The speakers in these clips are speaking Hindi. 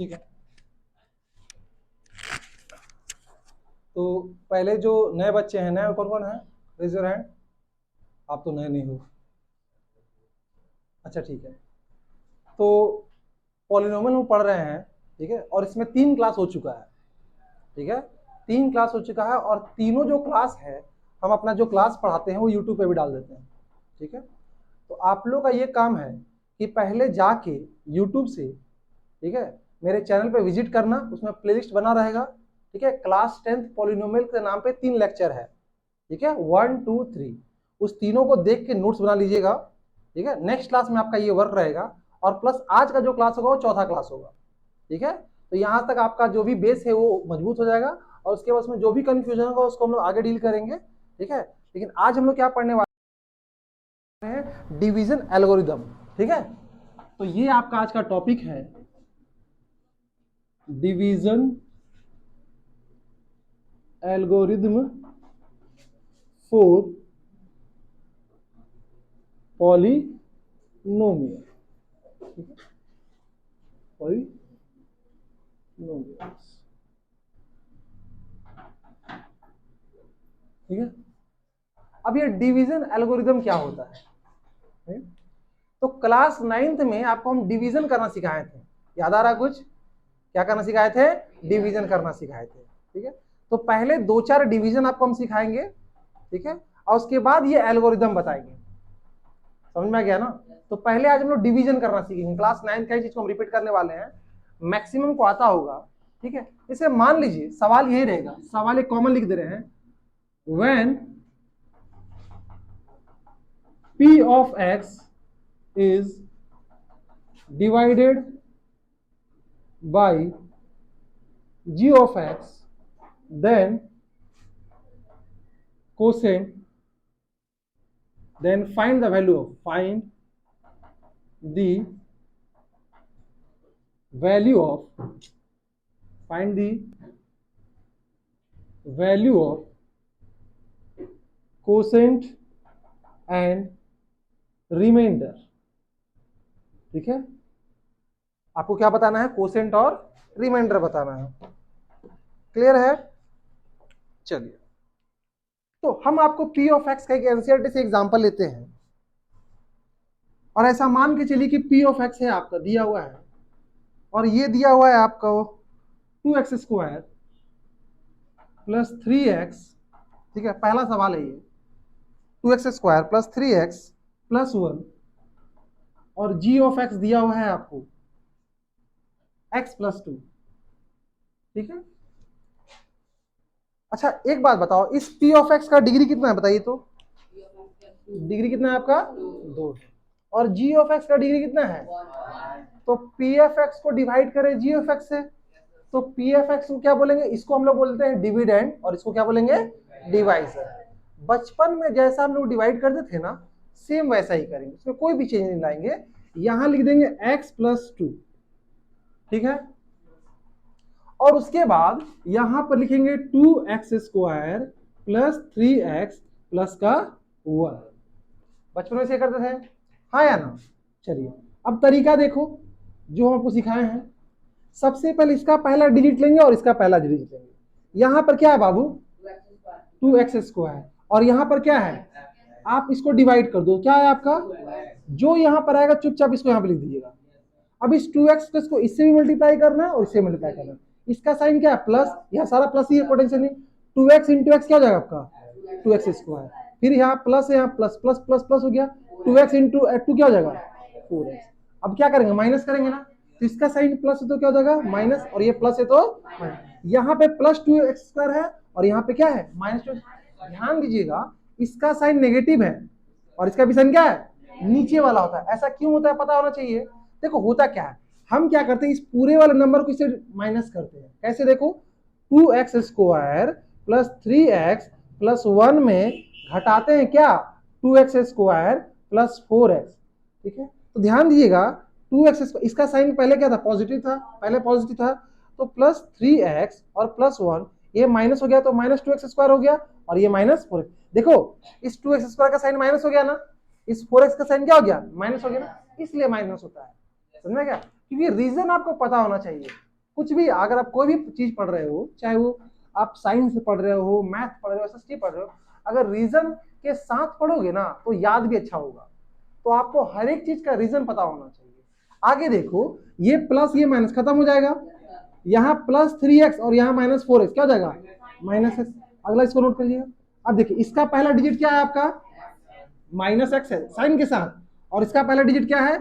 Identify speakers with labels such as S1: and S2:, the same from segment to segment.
S1: ठीक है, तो पहले जो नए बच्चे हैं, नए कौन कौन है, रेज योर हैंड। आप तो नए नहीं हो, अच्छा ठीक है। तो पॉलिनोमियल में पढ़ रहे हैं, ठीक है, और इसमें 3 क्लास हो चुका है, ठीक है, 3 क्लास हो चुका है, और तीनों जो क्लास है हम अपना जो क्लास पढ़ाते हैं वो यूट्यूब पे भी डाल देते हैं, ठीक है। तो आप लोग का ये काम है कि पहले जाके यूट्यूब से, ठीक है, मेरे चैनल पे विजिट करना, उसमें प्लेलिस्ट बना रहेगा, ठीक है। क्लास 10th पॉलिनोमियल के नाम पे 3 लेक्चर है, ठीक है, 1 2 3, उस तीनों को देख के नोट्स बना लीजिएगा, ठीक है। नेक्स्ट क्लास में आपका ये वर्क रहेगा, और प्लस आज का जो क्लास होगा वो चौथा क्लास होगा, ठीक है। तो यहाँ तक आपका जो भी बेस है वो मजबूत हो जाएगा, और उसके बाद उसमें जो भी कंफ्यूजन होगा उसको हम लोग आगे डील करेंगे, ठीक है। लेकिन आज हम लोग क्या पढ़ने वाले हैं, डिवीजन एल्गोरिदम, ठीक है। तो ये आपका आज का टॉपिक है, division algorithm for polynomial, polynomials, ठीक है। अब ये डिवीजन एल्गोरिदम क्या होता है, तो क्लास 9th में आपको हम डिवीजन करना सिखाए थे, याद आ रहा कुछ, क्या करना सिखाए थे, डिवीजन करना सिखाए थे, ठीक है। तो पहले 2-4 डिवीजन आपको हम सिखाएंगे, ठीक है, और उसके बाद ये एल्गोरिदम बताएंगे, समझ में आ गया ना। तो पहले आज हम लोग डिवीजन करना सीखेंगे, क्लास 9th का चीज को हम रिपीट करने वाले हैं, मैक्सिमम को आता होगा, ठीक है। इसे मान लीजिए सवाल यही रहेगा, सवाल एक कॉमन लिख दे रहे हैं, when P of x is divided by g of x, then quotient, then find the value of quotient and remainder, ठीक है। आपको क्या बताना है, कोसेंट और रिमाइंडर बताना है, क्लियर है। चलिए, तो हम आपको P of x का एक एनसीईआरटी से एग्जांपल लेते हैं, और ऐसा मान के चलिए कि P of x है आपका दिया हुआ है, और ये दिया हुआ है आपका 2x स्क्वायर प्लस 3x, ठीक है, पहला सवाल है ये, 2x square plus 3x plus 1, और g ऑफ x दिया हुआ है आपको x प्लस 2, ठीक है। अच्छा एक बात बताओ, इस p ऑफ x का डिग्री कितना है बताइए तो, डिग्री कितना है आपका 2, और g ऑफ x का डिग्री कितना है, तो p ऑफ x को डिवाइड करें g ऑफ x से, तो p ऑफ x को क्या बोलेंगे, इसको हम लोग बोलते हैं डिविडेंड, और इसको क्या बोलेंगे, डिवाइजर। बचपन में जैसा हम लोग डिवाइड करते थे ना, सेम वैसा ही करेंगे, इसमें कोई भी चेंज नहीं लाएंगे, यहां लिख देंगे x प्लस 2, ठीक है, और उसके बाद यहां पर लिखेंगे 2x square plus 3x plus का 1, बचपन में से करते थे, हाँ या ना। चलिए अब तरीका देखो जो हम आपको सिखाए हैं, सबसे पहले इसका पहला डिजिट लेंगे और इसका पहला डिजिट लेंगे, यहां पर क्या है बाबू 2x स्क्वायर, और यहां पर क्या है, आप इसको डिवाइड कर दो, क्या है आपका, जो यहां पर आएगा चुपचाप इसको यहां पर लिख दीजिएगा। अब इस 2x को इससे भी मल्टीप्लाई करना है और इससे मल्टीप्लाई करना है, इसका साइन क्या है प्लस, यहाँ सारा प्लस ही है, पोटेंशियल नहीं, 2x इंटू एक्स क्या हो जाएगा आपका 2x स्क्वायर, फिर यहाँ प्लस है, यहाँ प्लस प्लस प्लस प्लस हो गया, 2x इंटू 2 क्या हो जाएगा 4x। अब क्या करेंगे, माइनस करेंगे ना, तो इसका साइन प्लस है तो क्या हो जाएगा माइनस, और ये प्लस है तो यहाँ पे प्लस 2x स्क्वायर है, और यहाँ पे क्या है माइनस 2। ध्यान दीजिएगा इसका साइन नेगेटिव है और इसका भी साइन क्या है नीचे वाला होता है, ऐसा क्यों होता है पता होना चाहिए। देखो होता क्या है, हम क्या करते हैं, इस पूरे वाले नंबर को इससे माइनस करते हैं, कैसे देखो 2x square plus 3x plus 1 में घटाते हैं क्या 2x स्क्वायर प्लस 4x, ठीक है। तो ध्यान दीजिएगा 2x, इसका साइन पहले क्या था पॉजिटिव था, पहले पॉजिटिव था, तो प्लस 3x और प्लस 1 ये माइनस हो गया, तो माइनस 2x स्क्वायर हो गया, और ये माइनस 4x। देखो इस 2x स्क्वायर का साइन माइनस हो गया ना, इस 4x का साइन क्या हो गया माइनस हो गया ना, इसलिए माइनस होता है, समझ में क्या, क्योंकि रीजन आपको पता होना चाहिए, कुछ भी अगर आप कोई भी चीज पढ़ रहे हो, चाहे वो आप साइंस पढ़ रहे हो, मैथ पढ़ रहे हो, एसएसटी पढ़ रहे हो, अगर रीजन के साथ पढ़ोगे ना तो याद भी अच्छा होगा। तो आपको हर एक चीज का रीजन पता होना चाहिए। आगे देखो, ये प्लस ये माइनस खत्म हो जाएगा, यहाँ प्लस 3x और यहाँ माइनस 4x क्या हो जाएगा, माइनस x। अगला इसको नोट करिएगा। अब देखिए इसका पहला डिजिट क्या है आपका, माइनस x है साइन के साथ, और इसका पहला डिजिट क्या है,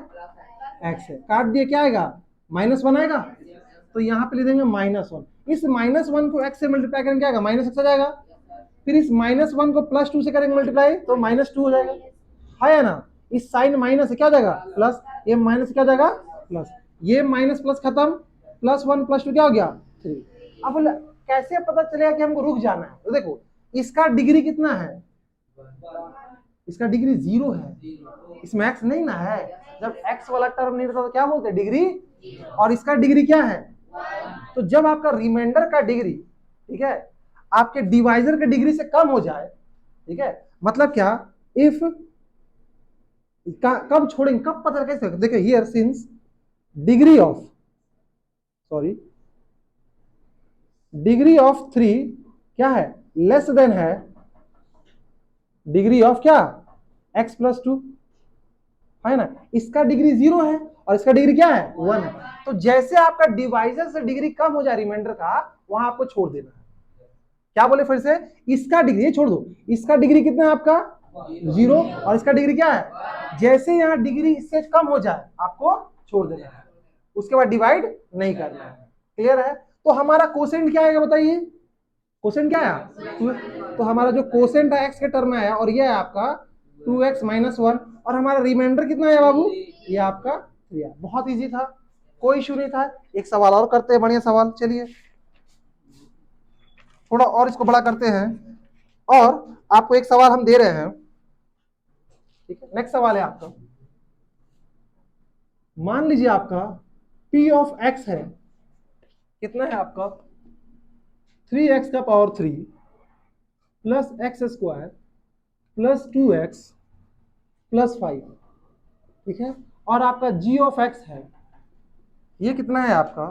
S1: x है। काट दिए क्या आएगा, -1 आएगा। तो यहाँ पे ले देंगे -1। इस -1 को x से मल्टीप्लाई करेंगे क्या आएगा, -x आ जाएगा। फिर इस -1 को +2 से करेंगे मल्टीप्लाई तो -2 हो जाएगा, है ना। इस साइन माइनस से क्या हो जाएगा प्लस, ये माइनस क्या हो जाएगा प्लस, ये माइनस प्लस खत्म, +1 +2 क्या हो गया 3। अब कैसे पता चलेगा कि हमको रुक जाना है, तो देखो इसका डिग्री कितना है, इसका डिग्री 0 है, इसमें x नहीं ना है। जब x वाला टर्म नहीं रहता तो क्या बोलते हैं, डिग्री। और इसका डिग्री क्या है, तो जब आपका रिमाइंडर का डिग्री, ठीक है, आपके डिवाइजर के डिग्री से कम हो जाए, ठीक है, मतलब क्या, इफ कब छोड़ेंगे, कब पता कैसे, देखिए here since degree of, sorry, degree of 3 क्या है, लेस देन है डिग्री ऑफ क्या, x + 2, है ना। इसका डिग्री 0 है और इसका डिग्री क्या है 1 है। तो जैसे आपका डिवाइजर से डिग्री कम हो जाए रिमाइंडर का, वहां आपको छोड़ देना है। क्या बोले फिर से, इसका डिग्री छोड़ दो, इसका डिग्री कितना है आपका 0 और इसका डिग्री क्या है, जैसे यहाँ डिग्री इससे कम हो जाए आपको छोड़ देना है, उसके बाद डिवाइड नहीं करना है। क्लियर है। तो हमारा कोसेंट क्या आएगा बताइए, कोसेंट क्या आया, तो हमारा जो कोसेंट है एक्स के टर्म में आया और ये है आपका 2x - 1, और हमारा रिमाइंडर कितना आया बाबू, ये आपका 3 आया। बहुत इजी था, कोई इशू नहीं था। एक सवाल और करते हैं, बढ़िया सवाल, चलिए थोड़ा और इसको बड़ा करते हैं, और आपको एक सवाल हम दे रहे हैं, ठीक है। नेक्स्ट सवाल है आपका, मान लीजिए आपका p ऑफ x है, कितना है आपका 3x का power 3 plus x² plus 2x plus 5, ठीक है। और आपका g ऑफ x है, ये कितना है आपका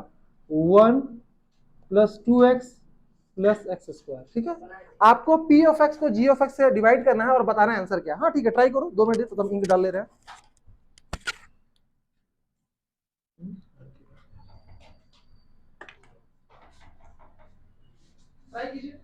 S1: 1 प्लस 2x प्लस x², ठीक है। आपको p ऑफ x को g ऑफ x से डिवाइड करना है और बताना है आंसर क्या। हाँ ठीक है, ट्राई करो, 2 मिनट तो हम इंक डाल ले रहे हैं। ट्राई कीजिए।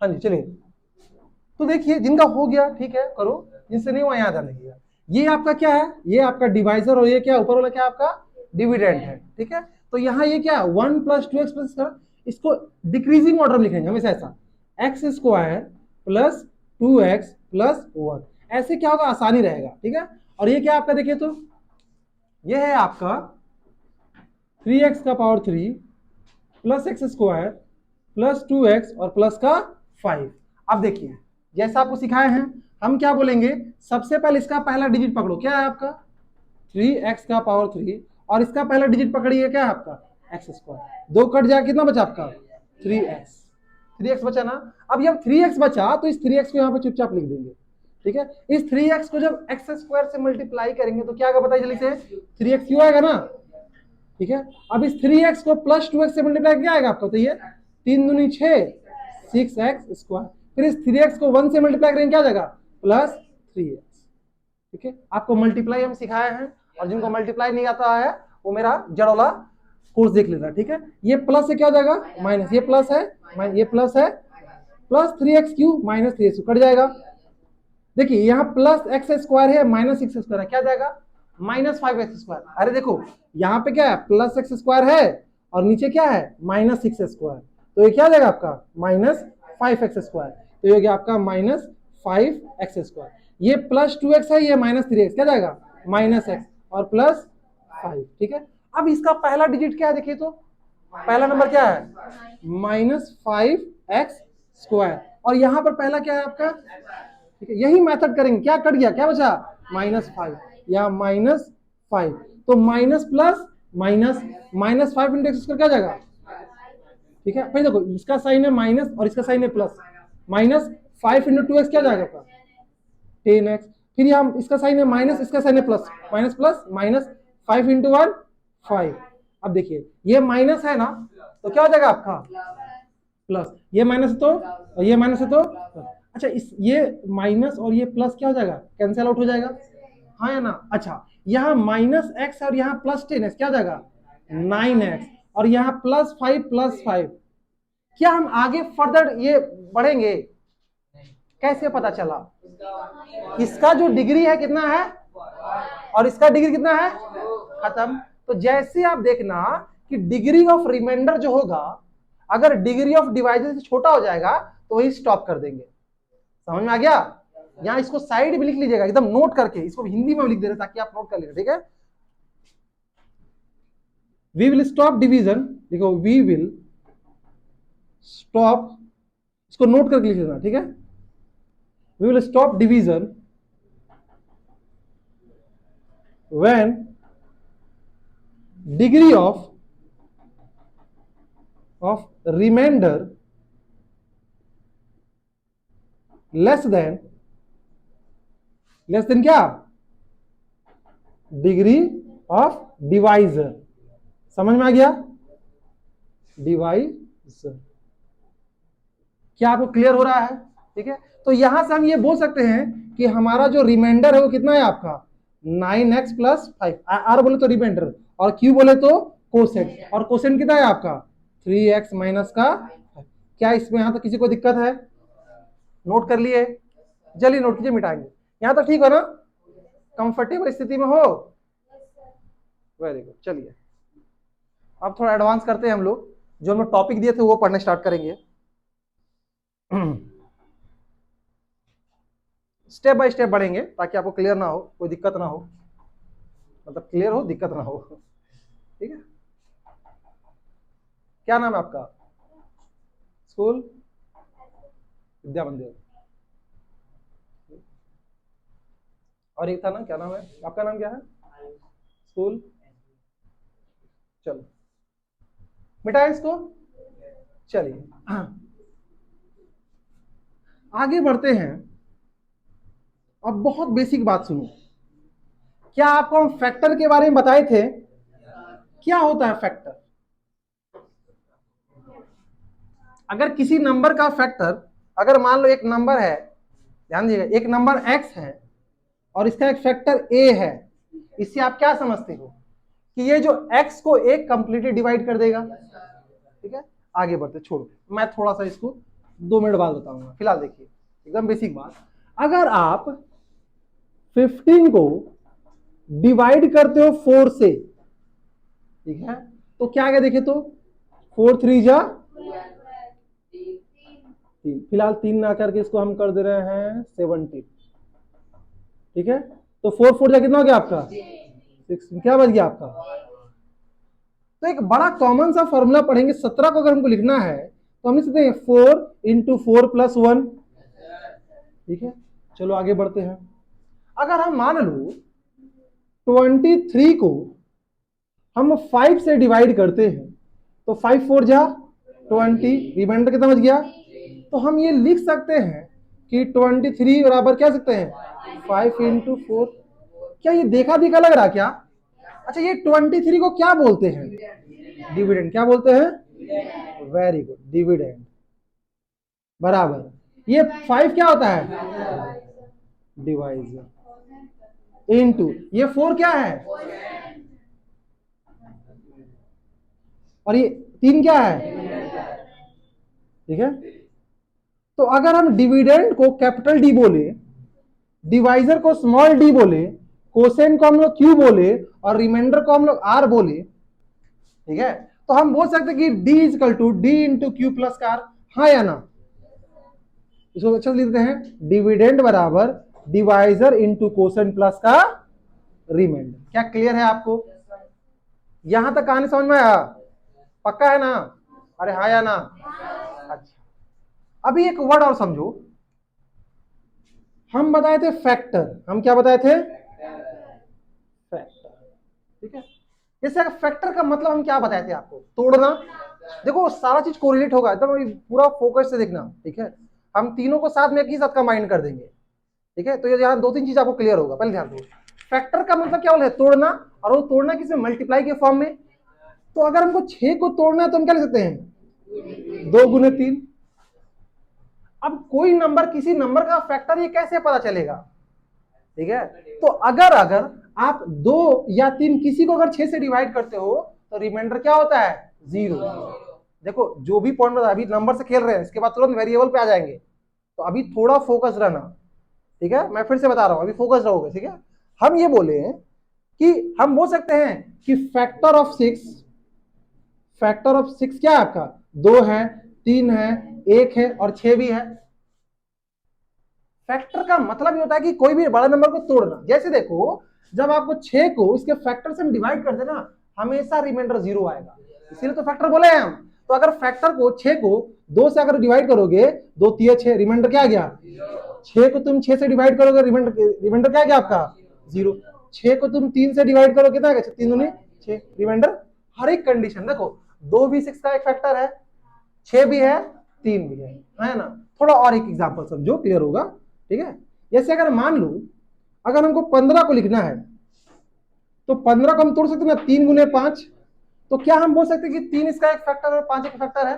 S1: हाँ जी चलिए, तो देखिए जिनका हो गया ठीक है करो, जिनसे नहीं हुआ यहाँ ध्यान रखिएगा। ये आपका क्या है, ये आपका डिवाइजर, और ये क्या ऊपर वाला क्या आपका डिविडेंड है, ठीक है। तो यहाँ ये क्या 1 + 2x प्लस, इसको डिक्रीजिंग ऑर्डर में लिखेंगे हमेशा ऐसा, x² प्लस 2x प्लस 1, ऐसे क्या होगा आसानी रहेगा, ठीक है। और ये क्या आपका देखिए, तो ये है आपका 3x का power 3 plus x² plus 2x और प्लस का 5। अब देखिए जैसा आपको सिखाए हैं, हम क्या बोलेंगे, सबसे पहले इसका पहला डिजिट पकड़ो, क्या है आपका 3x का पावर 3, और इसका पहला डिजिट पकड़िए क्या है आपका x², 2 कट जाए कितना बचा आपका 3x, 3x बचा ना। अब जब 3x बचा तो इस 3x को यहाँ पे चुपचाप लिख देंगे, ठीक है। इस 3x को जब x स्क्वायर से मल्टीप्लाई करेंगे तो क्या आएगा बताइए जल्दी से, 3x क्यों आएगा ना, ठीक है। अब इस 3x को प्लस 2x से मल्टीप्लाई क्या आएगा आपको बताइए, 3 दूनी 6, 6x स्क्वायर। फिर इस 3x को 1 से मल्टीप्लाई करेंगे क्या आ जाएगा, प्लस 3x, ठीक है। आपको मल्टीप्लाई हम सिखाए हैं, और जिनको मल्टीप्लाई नहीं आता है वो मेरा जड़ोला कोर्स देख लेना, ठीक है। ये प्लस से क्या हो जाएगा माइनस, ये प्लस है, ये प्लस है, plus 3x cube minus 3x cut जाएगा। देखिए यहाँ प्लस एक्स स्क्वायर है माइनस एक्स स्क्वायर है, क्या जाएगा माइनस 5x स्क्वायर। अरे देखो यहाँ पे क्या है प्लस एक्स स्क्वायर है और नीचे क्या है माइनस 6 स्क्वायर, तो ये क्या जाएगा आपका माइनस 5x स्क्वायर, तो ये हो गया आपका माइनस 5x स्क्वायर। ये प्लस 2x है, ये माइनस 3x, क्या जाएगा माइनस x और प्लस 5, ठीक है। अब इसका पहला डिजिट क्या है देखिए तो, पहला नंबर क्या है माइनस 5x स्क्वायर, और यहां पर पहला क्या है आपका, ठीक है। यही मेथड करेंगे, क्या कट गया क्या बचा माइनस 5 या माइनस 5, तो minus plus minus, minus 5 into x क्या जाएगा, ठीक है। फिर देखो इसका साइन है माइनस और इसका साइन है प्लस, माइनस 5 इंटू 2x क्या जाएगा आपका 10x। फिर यहाँ इसका साइन है माइनस, इसका साइन है plus, minus plus minus 5 into 1 5। अब देखिए ये माइनस है ना तो क्या हो जाएगा आपका प्लस, ये माइनस है तो, और ये माइनस है तो अच्छा, इस ये माइनस और ये प्लस क्या हो जाएगा कैंसिल आउट हो जाएगा, हाँ या ना। अच्छा यहाँ माइनस एक्स और यहाँ प्लस 10x क्या हो जाएगा 9x, और यहाँ प्लस 5 प्लस 5। क्या हम आगे फर्दर ये बढ़ेंगे, कैसे पता चला, इसका जो डिग्री है कितना है और इसका डिग्री कितना है खत्म। तो जैसे आप देखना कि डिग्री ऑफ रिमाइंडर जो होगा अगर डिग्री ऑफ डिवाइजर से छोटा हो जाएगा तो वही स्टॉप कर देंगे, समझ में आ गया। यहां इसको साइड में लिख लीजिएगा एकदम नोट करके, इसको हिंदी में लिख दे रहे ताकि आप नोट कर लीजिए, ठीक है। वी विल स्टॉप डिवीजन, देखो वी विल स्टॉप, इसको नोट करके लिख लेना, ठीक है। We will stop division when degree of remainder less than क्या डिग्री ऑफ डिवाइजर, समझ में आ गया डिवाइजर, क्या आपको क्लियर हो रहा है, ठीक है। तो यहां से हम ये बोल सकते हैं कि हमारा जो रिमाइंडर है वो कितना है आपका 9x प्लस 5, आर बोले तो रिमाइंडर और क्यू बोले तो कोसेंट, और कोसेंट कितना है आपका 3x माइनस का 5। क्या इसमें यहां तक किसी को दिक्कत है, नोट कर लिए, जल्दी नोट कीजिए मिटाएंगे, यहां तक ठीक हो ना, कंफर्टेबल स्थिति में हो, वेरी गुड। चलिए अब थोड़ा एडवांस करते हैं हम लोग, जो हम टॉपिक दिए थे वो पढ़ने स्टार्ट करेंगे। स्टेप बाय स्टेप बढ़ेंगे ताकि आपको क्लियर ना हो, कोई दिक्कत ना हो, मतलब क्लियर हो दिक्कत ना हो, ठीक है। क्या नाम है आपका, स्कूल विद्या मंदिर, और एक था ना क्या नाम है आपका, नाम क्या है स्कूल, चलो मिटाए इसको। चलिए आगे बढ़ते हैं। अब बहुत बेसिक बात सुनो, क्या आपको हम फैक्टर के बारे में बताए थे, क्या होता है फैक्टर, अगर किसी नंबर का फैक्टर, अगर मान लो एक नंबर है, ध्यान दीजिएगा एक नंबर x है और इसका एक फैक्टर a है, इससे आप क्या समझते हो कि ये जो x को एक कंप्लीटली डिवाइड कर देगा, ठीक है। आगे बढ़ते, छोड़ो मैं थोड़ा सा इसको 2 मिनट बाद बताऊंगा, फिलहाल देखिए एकदम बेसिक बात, अगर आप 15 को डिवाइड करते हो 4 से, ठीक है, तो क्या आगे देखिए तो 4 3 जा 3, फिलहाल 3 ना करके इसको हम कर दे रहे हैं 17, ठीक है। तो 4 4 जा कितना हो गया आपका 16, क्या बच गया आपका। तो एक बड़ा कॉमन सा फॉर्मूला पढ़ेंगे, 17 को अगर हमको लिखना है तो हम लिख सकते हैं 4 इंटू 4 प्लस 1, ठीक है। चलो आगे बढ़ते हैं, अगर हम मान लो 23 को हम 5 से डिवाइड करते हैं तो 5 4 जा 20, रिमाइंडर कितना बच गया तो हम ये लिख सकते हैं कि 23 बराबर क्या सकते हैं 5 इंटू 4। क्या ये देखा देखा लग रहा क्या? अच्छा, ये 23 को क्या बोलते हैं? डिविडेंड। क्या बोलते हैं? Very good, dividend. बराबर ये 5 क्या होता है? डिवाइजर। इनटू ये 4 क्या है? और ये 3 क्या है? ठीक है। तो अगर हम डिविडेंड को कैपिटल डी बोले, डिवाइजर को स्मॉल डी बोले, कोसेंट को हम लोग क्यू बोले और रिमाइंडर को हम लोग आर बोले, ठीक है, तो हम बोल सकते हैं कि D is equal to D into Q plus का आर। हाँ या ना? इसको अच्छा लिखते हैं, डिविडेंड बराबर डिवाइजर इंटू कोसेंट प्लस का रिमाइंडर। क्या क्लियर है आपको? यहां तक कहानी समझ में आया? पक्का है ना? अरे हाँ या ना? अच्छा, अभी एक वर्ड और समझो। हम बताए थे फैक्टर। हम क्या बताए थे? फैक्टर। ठीक है। जैसे फैक्टर का मतलब हम क्या बताए थे आपको? तोड़ना। देखो सारा चीज कोरिलेट होगा एकदम, पूरा फोकस से देखना। ठीक है, हम तीनों को साथ में एक ही साथ कंबाइन कर देंगे। ठीक है, तो ये यहाँ 2-3 चीज आपको क्लियर होगा। पहले ध्यान दो, फैक्टर का मतलब क्या बोले? तोड़ना। और वो तोड़ना किसमें? मल्टीप्लाई के फॉर्म में। तो अगर हमको 6 को तोड़ना है तो हम क्या लिख सकते हैं? 2 गुने 3। अब कोई नंबर किसी नंबर का फैक्टर ये कैसे पता चलेगा? ठीक है, तो अगर अगर आप 2 या 3 किसी को अगर 6 से डिवाइड करते हो तो रिमाइंडर क्या होता है? 0। देखो जो भी पॉइंट अभी नंबर से खेल रहे हैं, इसके बाद तुरंत वेरिएबल पे आ जाएंगे, तो अभी थोड़ा फोकस रहना। ठीक है, मैं फिर से बता रहा हूं, अभी फोकस रहोगे। ठीक है, हम ये बोले कि हम बोल सकते हैं कि फैक्टर ऑफ 6 क्या है आपका? 2 है, 3 है, 1 है और 6 भी है। फैक्टर का मतलब ये होता है कि कोई भी बड़ा नंबर को तोड़ना। जैसे देखो, जब आपको 6 को इसके फैक्टर से हम डिवाइड कर देना, हमेशा रिमाइंडर 0 आएगा, इसीलिए तो फैक्टर बोले हैं हम। तो अगर फैक्टर को 6 को 2 से अगर डिवाइड करोगे, 2 3 6, रिमाइंडर क्या आ गया? 6 को तुम 6 से डिवाइड करोगे, रिमाइंडर क्या आ गया आपका? 0। 6 को तुम 3 से डिवाइड करोगे, कितना आ गया? 3 दूनी 6, रिमाइंडर। हर एक कंडीशन देखो, 2 भी 6 का एक फैक्टर है, 6 भी है, 3 भी है ना? थोड़ा और एक एग्जांपल समझो, क्लियर होगा। ठीक है, जैसे अगर मान लो, अगर हमको 15 को लिखना है, तो 15 को हम तोड़ सकते हैं ना 3 गुने 5। तो क्या हम बोल सकते हैं कि 3 इसका एक फैक्टर और 5 एक फैक्टर है?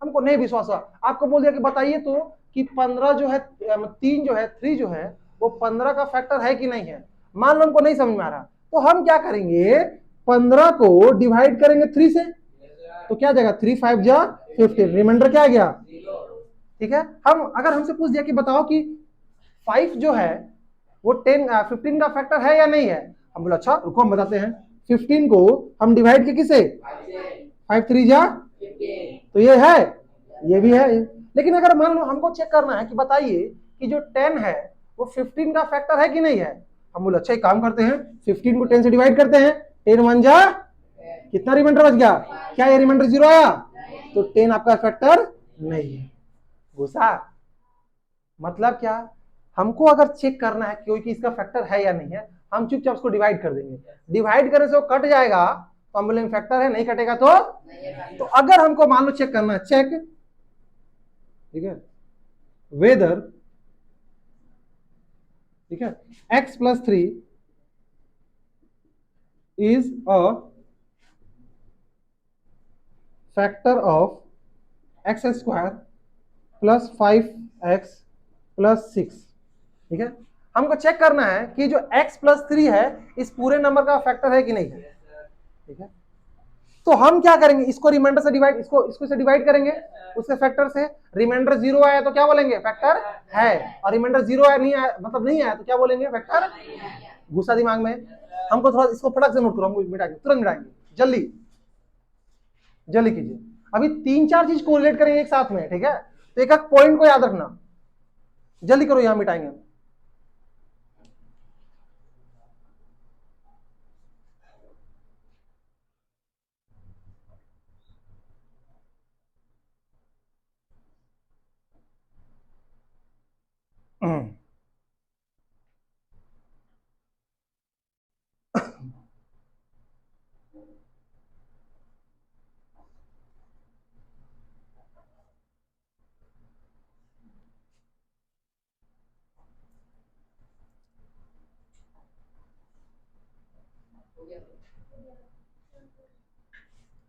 S1: हमको नहीं विश्वास हुआ, आपको बोल दिया कि बताइए तो कि 15 जो है, 3 जो है, 3 जो है, वो 15 का फैक्टर है कि नहीं है? मान लो हमको नहीं समझ में आ रहा, तो हम क्या करेंगे? 15 को डिवाइड करेंगे 3 से, तो क्या जाएगा? 3 5 जा 15, रिमाइंडर क्या आ गया? ठीक है, हम अगर हमसे पूछ दिया कि बताओ कि 5 जो है वो 15 का फैक्टर है या नहीं है, हम बोले अच्छा रुको हम बताते हैं। 15 को हम डिवाइड किए किसे? 5 3 जा, तो ये है, ये भी है। लेकिन अगर मान लो हमको चेक करना है कि बताइए कि जो 10 है वो 15 का फैक्टर है कि नहीं है, हम बोले अच्छा एक काम करते हैं, 15 को 10 से डिवाइड करते हैं, 10 1 जा, कितना रिमाइंडर बच गया? क्या ये रिमाइंडर 0 आया? तो 10 आपका फैक्टर नहीं है। घुसा? मतलब क्या? हमको अगर चेक करना है कि इसका फैक्टर है या नहीं है, हम चुपचाप उसको डिवाइड कर देंगे। डिवाइड करने से वो कट जाएगा तो हम बोलेंगे फैक्टर है, नहीं कटेगा तो अगर हमको मान लो चेक करना है, चेक, ठीक है, वेदर, ठीक है, x+3 is a factor of x² plus 5x+6। ठीक है, हमको चेक करना है कि जो x+3 है इस पूरे नंबर का फैक्टर है कि नहीं है। ठीक है, तो हम क्या करेंगे? इसको रिमाइंडर से डिवाइड, इसको इसको से डिवाइड करेंगे उसके फैक्टर से। रिमाइंडर 0 आया तो क्या बोलेंगे? फैक्टर है। और रिमाइंडर 0 आया नहीं आया, मतलब नहीं आया, तो क्या बोलेंगे? फैक्टर। घुसा दिमाग में? हमको थोड़ा इसको फटक से नोट करो, हमको मिटाएंगे, तुरंत मिटाएंगे, जल्दी जल्दी कीजिए। अभी 3-4 चीज को रिलेट करेंगे एक साथ में। ठीक है, तो एक एक पॉइंट को याद रखना, जल्दी करो, यहां मिटाएंगे।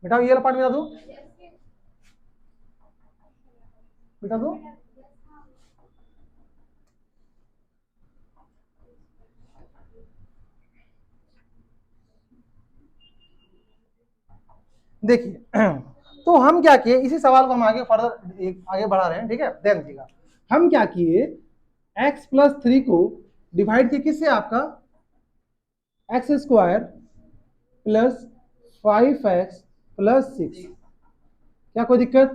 S1: बेटा ये वाला पार्ट मिटा दो, मिटा दो। देखिए तो हम क्या किए, इसी सवाल को हम आगे फर्दर आगे बढ़ा रहे हैं, ठीक है, ध्यान दीजिएगा। हम क्या किए, x+3 को डिवाइड किए किससे, आपका x² प्लस 5x+6। क्या कोई दिक्कत?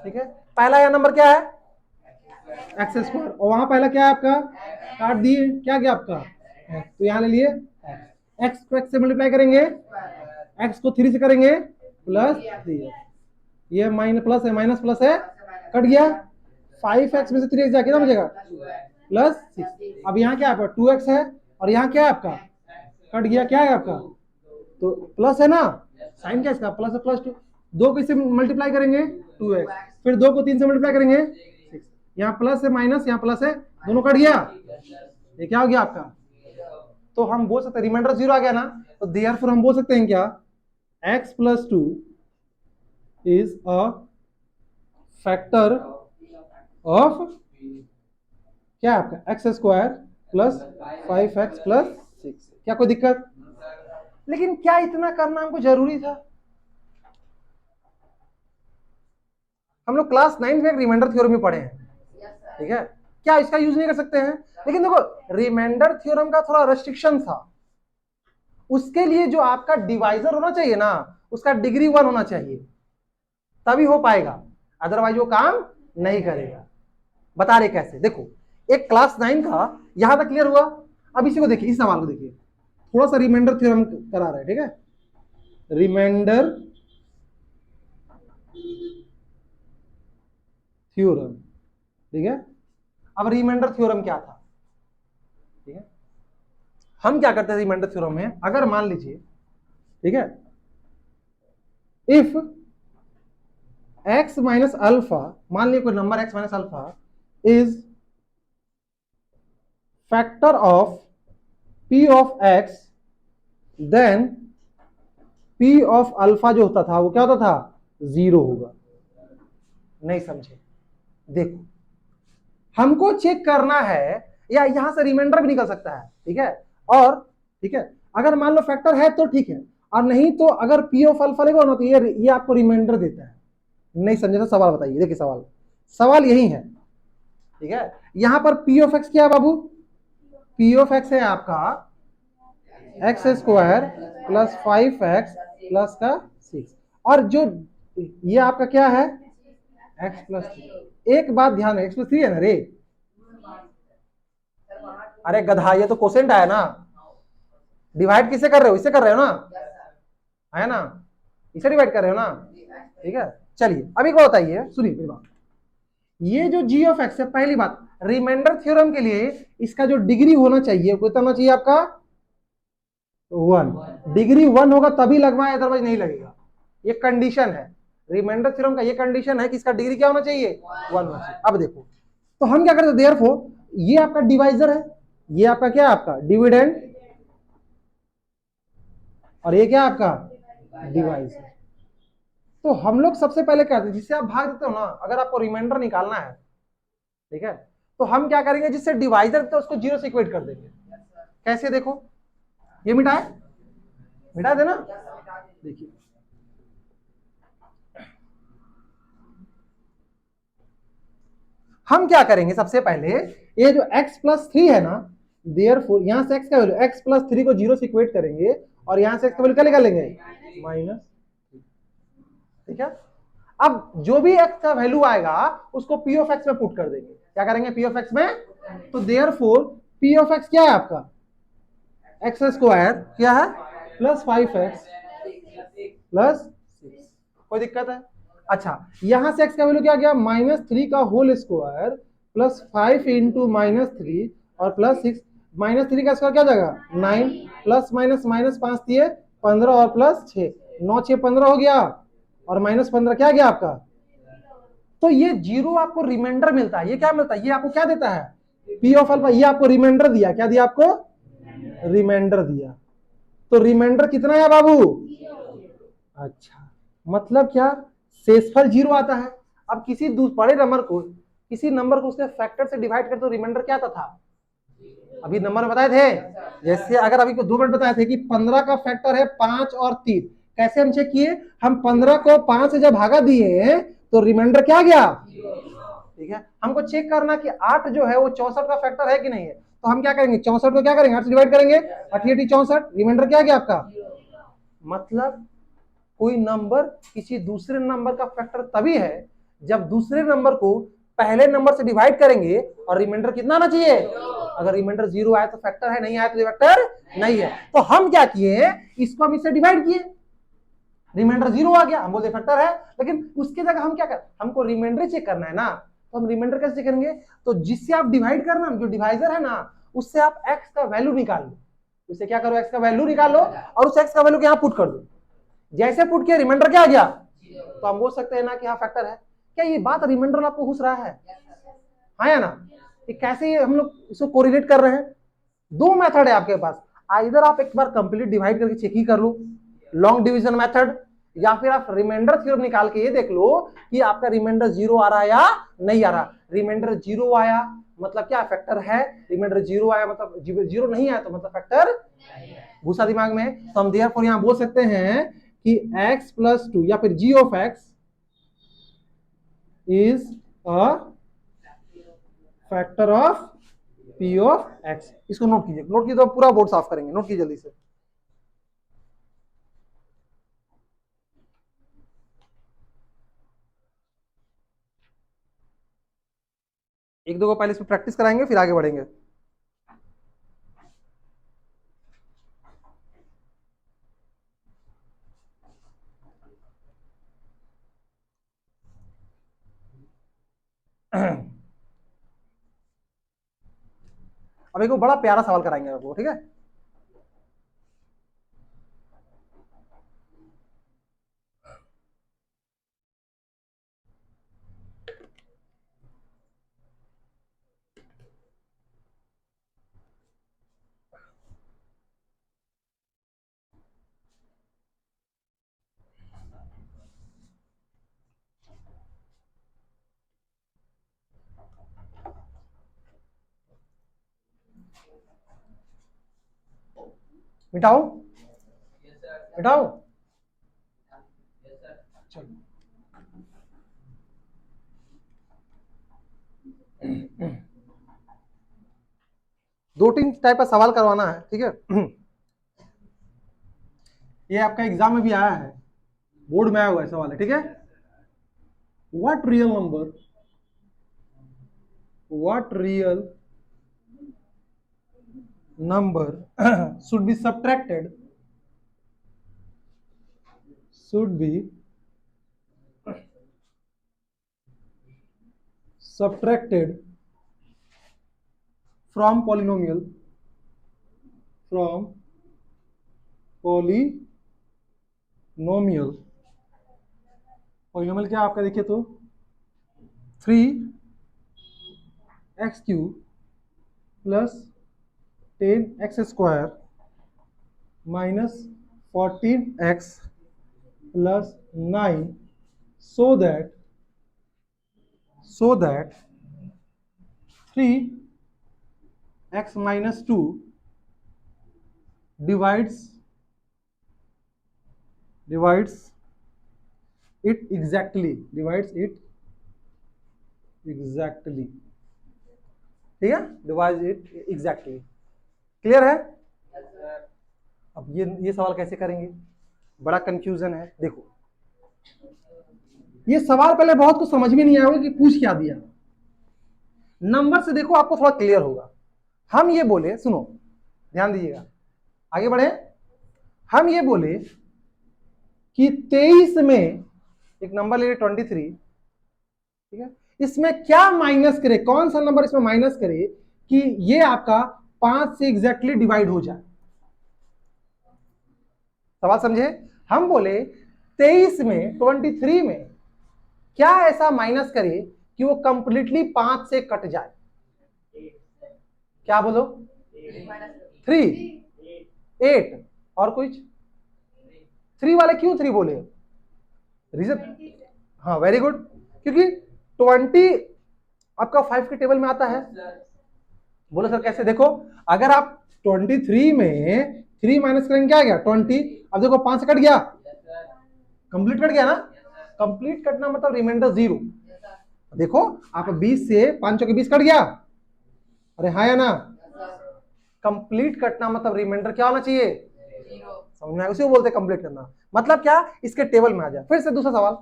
S1: ठीक है, पहला यह नंबर क्या है, x², और वहां पहला क्या है आपका, काट दिए, क्या गया आपका x, तो यहां ले लिए x को x से मल्टीप्लाई करेंगे, x को 3 से करेंगे प्लस 3, ये माइनस प्लस है, माइनस प्लस है, कट गया, 5x में से 3x जाके ना बचेगा प्लस 6। अब यहाँ क्या है, 2x है, और यहाँ क्या है आपका, कट गया, क्या है आपका, तो प्लस है ना, साइन क्या इसका, प्लस है, +2, 2 को इससे मल्टीप्लाई करेंगे 2x, फिर 2 को 3 से मल्टीप्लाई करेंगे 6, यहाँ प्लस है माइनस, यहाँ प्लस है, दोनों कट गया, ये क्या हो गया आपका, तो हम बोल सकते हैं रिमाइंडर 0 आ गया ना, तो देयरफॉर हम बोल सकते हैं क्या, x+2 is a factor of क्या आपका x² प्लस 5x+6। क्या कोई दिक्कत? लेकिन क्या इतना करना हमको जरूरी था? हम लोग क्लास 9 में रिमाइंडर थ्योरम में पढ़े हैं, ठीक है, क्या इसका यूज नहीं कर सकते हैं? लेकिन देखो रिमाइंडर थ्योरम का थोड़ा रेस्ट्रिक्शन था, उसके लिए जो आपका डिवाइजर होना चाहिए ना, उसका डिग्री 1 होना चाहिए, तभी हो पाएगा, अदरवाइज वो काम नहीं करेगा। बता रहे कैसे, देखो एक क्लास 9 का यहां तक क्लियर हुआ। अब इसी को देखिए, इस सवाल को देखिए, थोड़ा सा रिमाइंडर थ्योरम करा रहे हैं, ठीक है, रिमाइंडर थ्योरम, ठीक है। अब रिमाइंडर थ्योरम क्या था, ठीक है, हम क्या करते हैं रिमाइंडर थ्योरम में, अगर मान लीजिए, ठीक है, इफ x माइनस अल्फा, मान लीजिए कोई number x minus alpha is factor of p of x, then p of alpha जो होता था वो क्या होता था, 0 होगा। नहीं समझे? देखो हमको चेक करना है, या यहां से रिमाइंडर भी निकल सकता है, ठीक है, और ठीक है, अगर मान लो फैक्टर है तो ठीक है, और नहीं तो अगर p ऑफ अल्फा लेगा ना तो ये आपको रिमाइंडर देता है। नहीं समझे तो सवाल बताइए, देखिए सवाल यही है, ठीक है, यहां पर p ऑफ x क्या है बाबू, p ऑफ x है आपका x² प्लस 5x+6, और जो ये आपका क्या है x+3। एक बात ध्यान है, x+3 है ना रे, अरे गधा ये तो कोसेंट आया ना, डिवाइड किससे कर रहे हो, इससे कर रहे हो ना, है ना, इसे डिवाइड कर रहे हो ना, ठीक है। चलिए अभी को बताइए, सुनिए मेरी बात, ये जो g ऑफ x है, पहली बात रिमाइंडर थ्योरम के लिए इसका जो डिग्री होना चाहिए कितना होना चाहिए आपका, 1, डिग्री 1 होगा तभी लगवाए, अदरवाइज नहीं लगेगा, ये कंडीशन है रिमाइंडर थ्योरम का, ये कंडीशन है कि इसका डिग्री क्या होना चाहिए, 1 होना चाहिए। अब देखो तो हम क्या करते हैं, देयरफॉर ये आपका डिवाइजर है, ये आपका क्या है, आपका डिविडेंड, और ये क्या आपका डिवाइजर। तो हम लोग सबसे पहले करते हैं, जिससे आप भाग देते हो ना, अगर आपको रिमाइंडर निकालना है, ठीक है, तो हम क्या करेंगे, जिससे डिवाइजर देते हैं उसको 0 से इक्वेट कर देंगे। कैसे, देखो ये मिटा देना, देखिए हम क्या करेंगे, सबसे पहले ये जो x+3 है ना, देयरफॉर यहां से x का वैल्यू x+3 को 0 से इक्वेट करेंगे, और यहां से x का वैल्यू क्या निकाल लेंगे, माइनस, ठीक है। अब जो भी x का वैल्यू आएगा उसको p ऑफ x में पुट कर देंगे, क्या करेंगे, p ऑफ x में, तो देयरफॉर p ऑफ x क्या है आपका, x² क्या है प्लस 5x+6, कोई दिक्कत है? अच्छा यहां से x का वैल्यू क्या गया, -3 का होल स्क्वायर प्लस 5 इंटू -3 और प्लस 6, -3 का स्क्वायर क्या जाएगा 9, प्लस माइनस माइनस 5 दिए 15 और प्लस 6, 9 6 15 हो गया, और -15 क्या गया आपका, तो ये 0 आपको रिमाइंडर मिलता है। ये क्या मिलता है, ये आपको क्या देता है, p ऑफ अल्फा, ये आपको रिमाइंडर दिया, क्या दिया आपको, रिमाइंडर दिया, तो रिमाइंडर कितना है बाबू? अच्छा, मतलब क्या? शेषफल 0 आता है। अब किसी बड़े नंबर को, किसी नंबर को उसके फैक्टर से डिवाइड करते तो रिमाइंडर क्या आता था? अभी नंबर बताए थे, जैसे अगर अभी को 2 मिनट बताए थे कि 15 का फैक्टर है 5 और 3। कैसे हम चेक किए? हम 15 को 5 से जब भागा दिए तो रिमाइंडर क्या गया? ठीक है, हमको चेक करना कि 8 जो है वो 64 का फैक्टर है कि नहीं है। तो हम क्या करेंगे? 64 को क्या करेंगे? 8 से डिवाइड करेंगे, 88 64, रिमाइंडर क्या गया आपका? मतलब कोई नंबर किसी दूसरे नंबर का फैक्टर तभी है जब दूसरे नंबर को पहले नंबर से डिवाइड करेंगे और रिमाइंडर कितना आना चाहिए? अगर रिमाइंडर 0 आए तो फैक्टर है, नहीं आए तो फैक्टर नहीं है। तो हम क्या किए? इसको हम इससे डिवाइड किए, रिमाइंडर 0 आ गया, हम बोलते फैक्टर है। लेकिन उसके जगह हम क्या कर, हमको रिमाइंडर चेक करना है ना, तो हम रिमाइंडर कैसे चेक करेंगे? तो जिससे आप डिवाइड करना, जो डिवाइजर है ना, उससे आप x का वैल्यू निकाल लो। उससे क्या करो? x का वैल्यू निकालो और उस x का वैल्यू यहाँ पुट कर दो। जैसे पुट किया रिमाइंडर क्या आ गया? तो हम बोल सकते हैं ना कि हाँ फैक्टर है। क्या ये बात रिमाइंडर आपको घुस रहा है? हाँ या ना? ये कैसे हम लोग इसको कोरिलेट कर रहे हैं? 2 मेथड है आपके पास। इधर आप एक बार कंप्लीट डिवाइड करके चेक ही कर लो, लॉन्ग डिवीजन मेथड, या फिर आप रिमाइंडर थ्योरम निकाल के ये देख लो कि आपका रिमाइंडर 0 आ रहा है या नहीं आ रहा। रिमाइंडर 0 आया मतलब क्या? फैक्टर है। रिमाइंडर 0 आया मतलब 0 नहीं आया तो मतलब फैक्टर घुसा दिमाग में। तो हम देयरफॉर यहां बोल सकते हैं कि x + 2 या फिर g of x is a factor of p of x। इसको नोट कीजिए, नोट कीजिए तो पूरा बोर्ड साफ करेंगे। नोट कीजिए जल्दी से। एक दो को पहले इसमें प्रैक्टिस कराएंगे फिर आगे बढ़ेंगे। अब एक बड़ा प्यारा सवाल कराएंगे आपको, ठीक है? मिटाओ मिटाओ। दो तीन टाइप का सवाल करवाना है, ठीक है? ये आपका एग्जाम में भी आया है, बोर्ड में आया हुआ है सवाल है, ठीक है? What real number should be subtracted from polynomial polynomial क्या आपका? देखिए तो 3x³ + 10x² - 14x + 9 so that 3x - 2 divides it exactly, ठीक है? Divide it exactly. क्लियर है? अब ये सवाल कैसे करेंगे? बड़ा कंफ्यूजन है। देखो, ये सवाल पहले बहुत कुछ समझ में नहीं आया कि पूछ क्या दिया। नंबर से देखो आपको थोड़ा क्लियर होगा। हम ये बोले, सुनो ध्यान दीजिएगा, आगे बढ़े। हम ये बोले कि 23 में एक नंबर ले 23, ठीक है? इसमें क्या माइनस करे, कौन सा नंबर इसमें माइनस करे कि ये आपका 5 से एग्जैक्टली डिवाइड हो जाए? सवाल समझे? हम बोले 23 में 23 में क्या ऐसा माइनस करे कि वो कंप्लीटली 5 से कट जाए? क्या बोलो? 3 8 और कुछ? 3 वाले क्यों 3 बोले? रीजन? हाँ वेरी गुड, क्योंकि 20 आपका 5 के टेबल में आता है। बोलो सर कैसे? देखो अगर आप 23 में 3 माइनस करेंगे क्या आ गया? 20। अब देखो 5 से कट गया, कंप्लीट कट गया ना। कंप्लीट कटना मतलब रिमाइंडर 0। देखो आप 20 से 5 के 20 कट गया, अरे हाँ या ना? कंप्लीट कटना मतलब रिमाइंडर क्या होना चाहिए? समझ में आया? उसी को बोलते हैं कंप्लीट करना। मतलब क्या? इसके टेबल में आ जाए। फिर से दूसरा सवाल,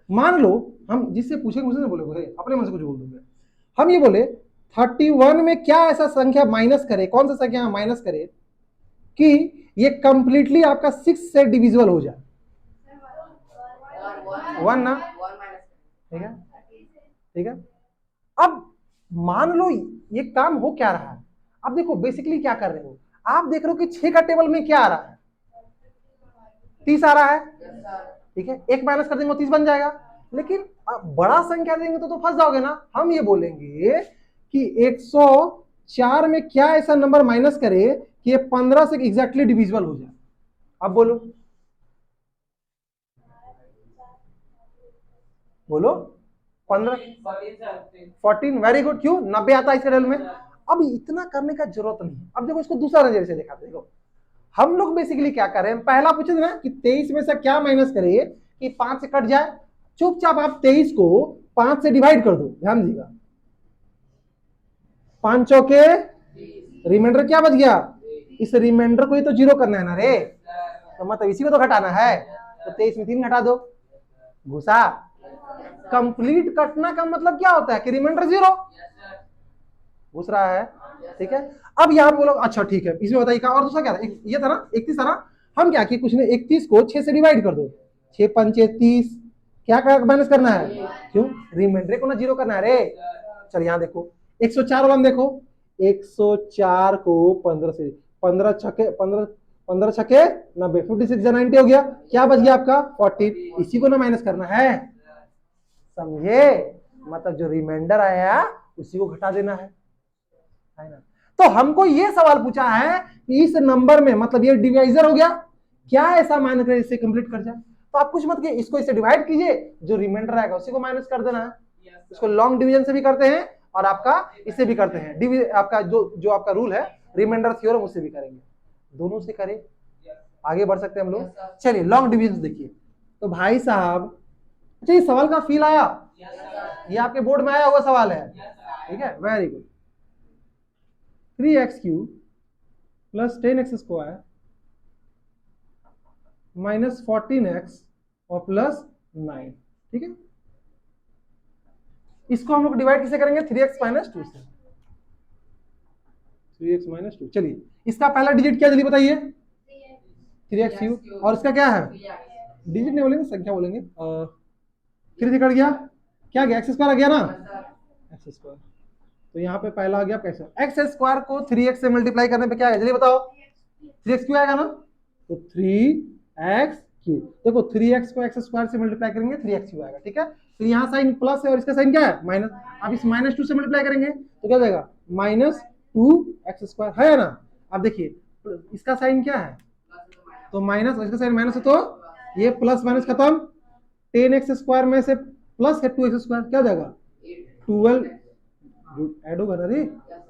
S1: मान लो हम जिससे पूछेंगे मुझसे बोले, अपने मन से कुछ बोल दोगे। हम ये बोले 31 में क्या ऐसा संख्या माइनस करे, कौन सा संख्या माइनस करे कि ये कंप्लीटली आपका 6 से डिविजिबल हो जाए? 1 ना, ठीक है ठीक है। अब मान लो ये काम हो क्या रहा है। अब देखो बेसिकली क्या कर रहे हो आप, देख रहे हो कि 6 का टेबल में क्या आ रहा है? 30 आ रहा है, ठीक है। 1 माइनस कर देंगे 30 बन जाएगा। लेकिन बड़ा संख्या देंगे तो फंस जाओगे ना। हम ये बोलेंगे कि 104 में क्या ऐसा नंबर माइनस करे कि ये 15 से एग्जैक्टली डिविजिबल हो जाए। अब बोलो बोलो 15 14, वेरी गुड। क्यों? 90 आता है इस टेबल में। अब इतना करने का जरूरत नहीं। अब देखो इसको दूसरा नजरिए से देखा। देखो हम लोग बेसिकली क्या कर रहे हैं, पहला पूछे थे ना कि 23 में से क्या माइनस करे कि 5 से कट जाए। चुपचाप आप 23 को 5 से डिवाइड कर दो। ध्यान दीजिएगा, 5 चौके, रिमाइंडर क्या बच गया? इस रिमाइंडर को ही तो 0 करना है ना रे, तो मतलब इसी को तो घटाना है। तो 23 में 3 घटा दो, घुसा। कंप्लीट कटना का मतलब क्या होता है कि रिमाइंडर 0 घुस रहा है, ठीक है। अब यहाँ बोलो अच्छा ठीक है, इसमें बताइए और दूसरा क्या था? ये था ना 31 था ना। हम क्या किए, कुछ नहीं, 31 को 6 से डिवाइड कर दो। 6 पंचे 30, क्या माइनस करना है? क्यों? रिमाइंडर को ना 0 करना है रे। चल यहाँ देखो 104 वाला देखो, 104 को 15 से 15 छके 15 छके 90, 56 या 90 हो गया। क्या बच गया आपका? 40। इसी को ना माइनस करना है, समझे? मतलब जो रिमाइंडर आया उसी को घटा देना है ना। तो हमको ये सवाल पूछा है कि इस नंबर में मतलब ये डिवाइजर हो गया, क्या ऐसा माइनस करे इससे कंप्लीट कर जाए? तो आप कुछ मत कीजिए, इसको इससे डिवाइड कीजिए, जो रिमाइंडर आएगा उसी को माइनस कर देना है। इसको लॉन्ग डिवीजन से भी करते हैं और आपका इससे भी करते हैं। आपका जो आपका रूल है रिमाइंडर थ्योरम, उससे भी करेंगे। दोनों से करें, आगे बढ़ सकते हैं हम लोग। चलिए लॉन्ग डिवीजन देखिए। तो भाई साहब अच्छा ये सवाल का फील आया? ये आपके बोर्ड में आया हुआ सवाल है, ठीक है, very good. 3x³ plus 10x² minus 14x और प्लस 9, ठीक है। इसको हम लोग डिवाइड किसे करेंगे? 3x माइनस 2 से। 3x माइनस 2, चलिए इसका पहला डिजिट क्या जल्दी बताइए? 3x³ और इसका क्या है? डिजिट नहीं बोलेंगे, संख्या बोलेंगे। 3 से कट गया, क्या गया? x² आ गया ना, x²। तो यहाँ पे पहला आ गया कैसे? x² को 3x से मल्टीप्लाई करने पे क्या है जल्दी बताओ? 3x³ आएगा ना, तो 3x³ देखो 3x को x² से मल्टीप्लाई करेंगे 3x³ आएगा, ठीक है। फिर यहाँ साइन प्लस है और इसका साइन क्या है? माइनस। अब इस -2 से मल्टीप्लाई करेंगे तो क्या जाएगा? -2x² है ना। अब देखिए इसका साइन क्या है? तो माइनस, इसका साइन माइनस है तो ये प्लस माइनस खत्म। 10x² में से प्लस है 2x², क्या जाएगा? 12 ऐड होगा ना रे,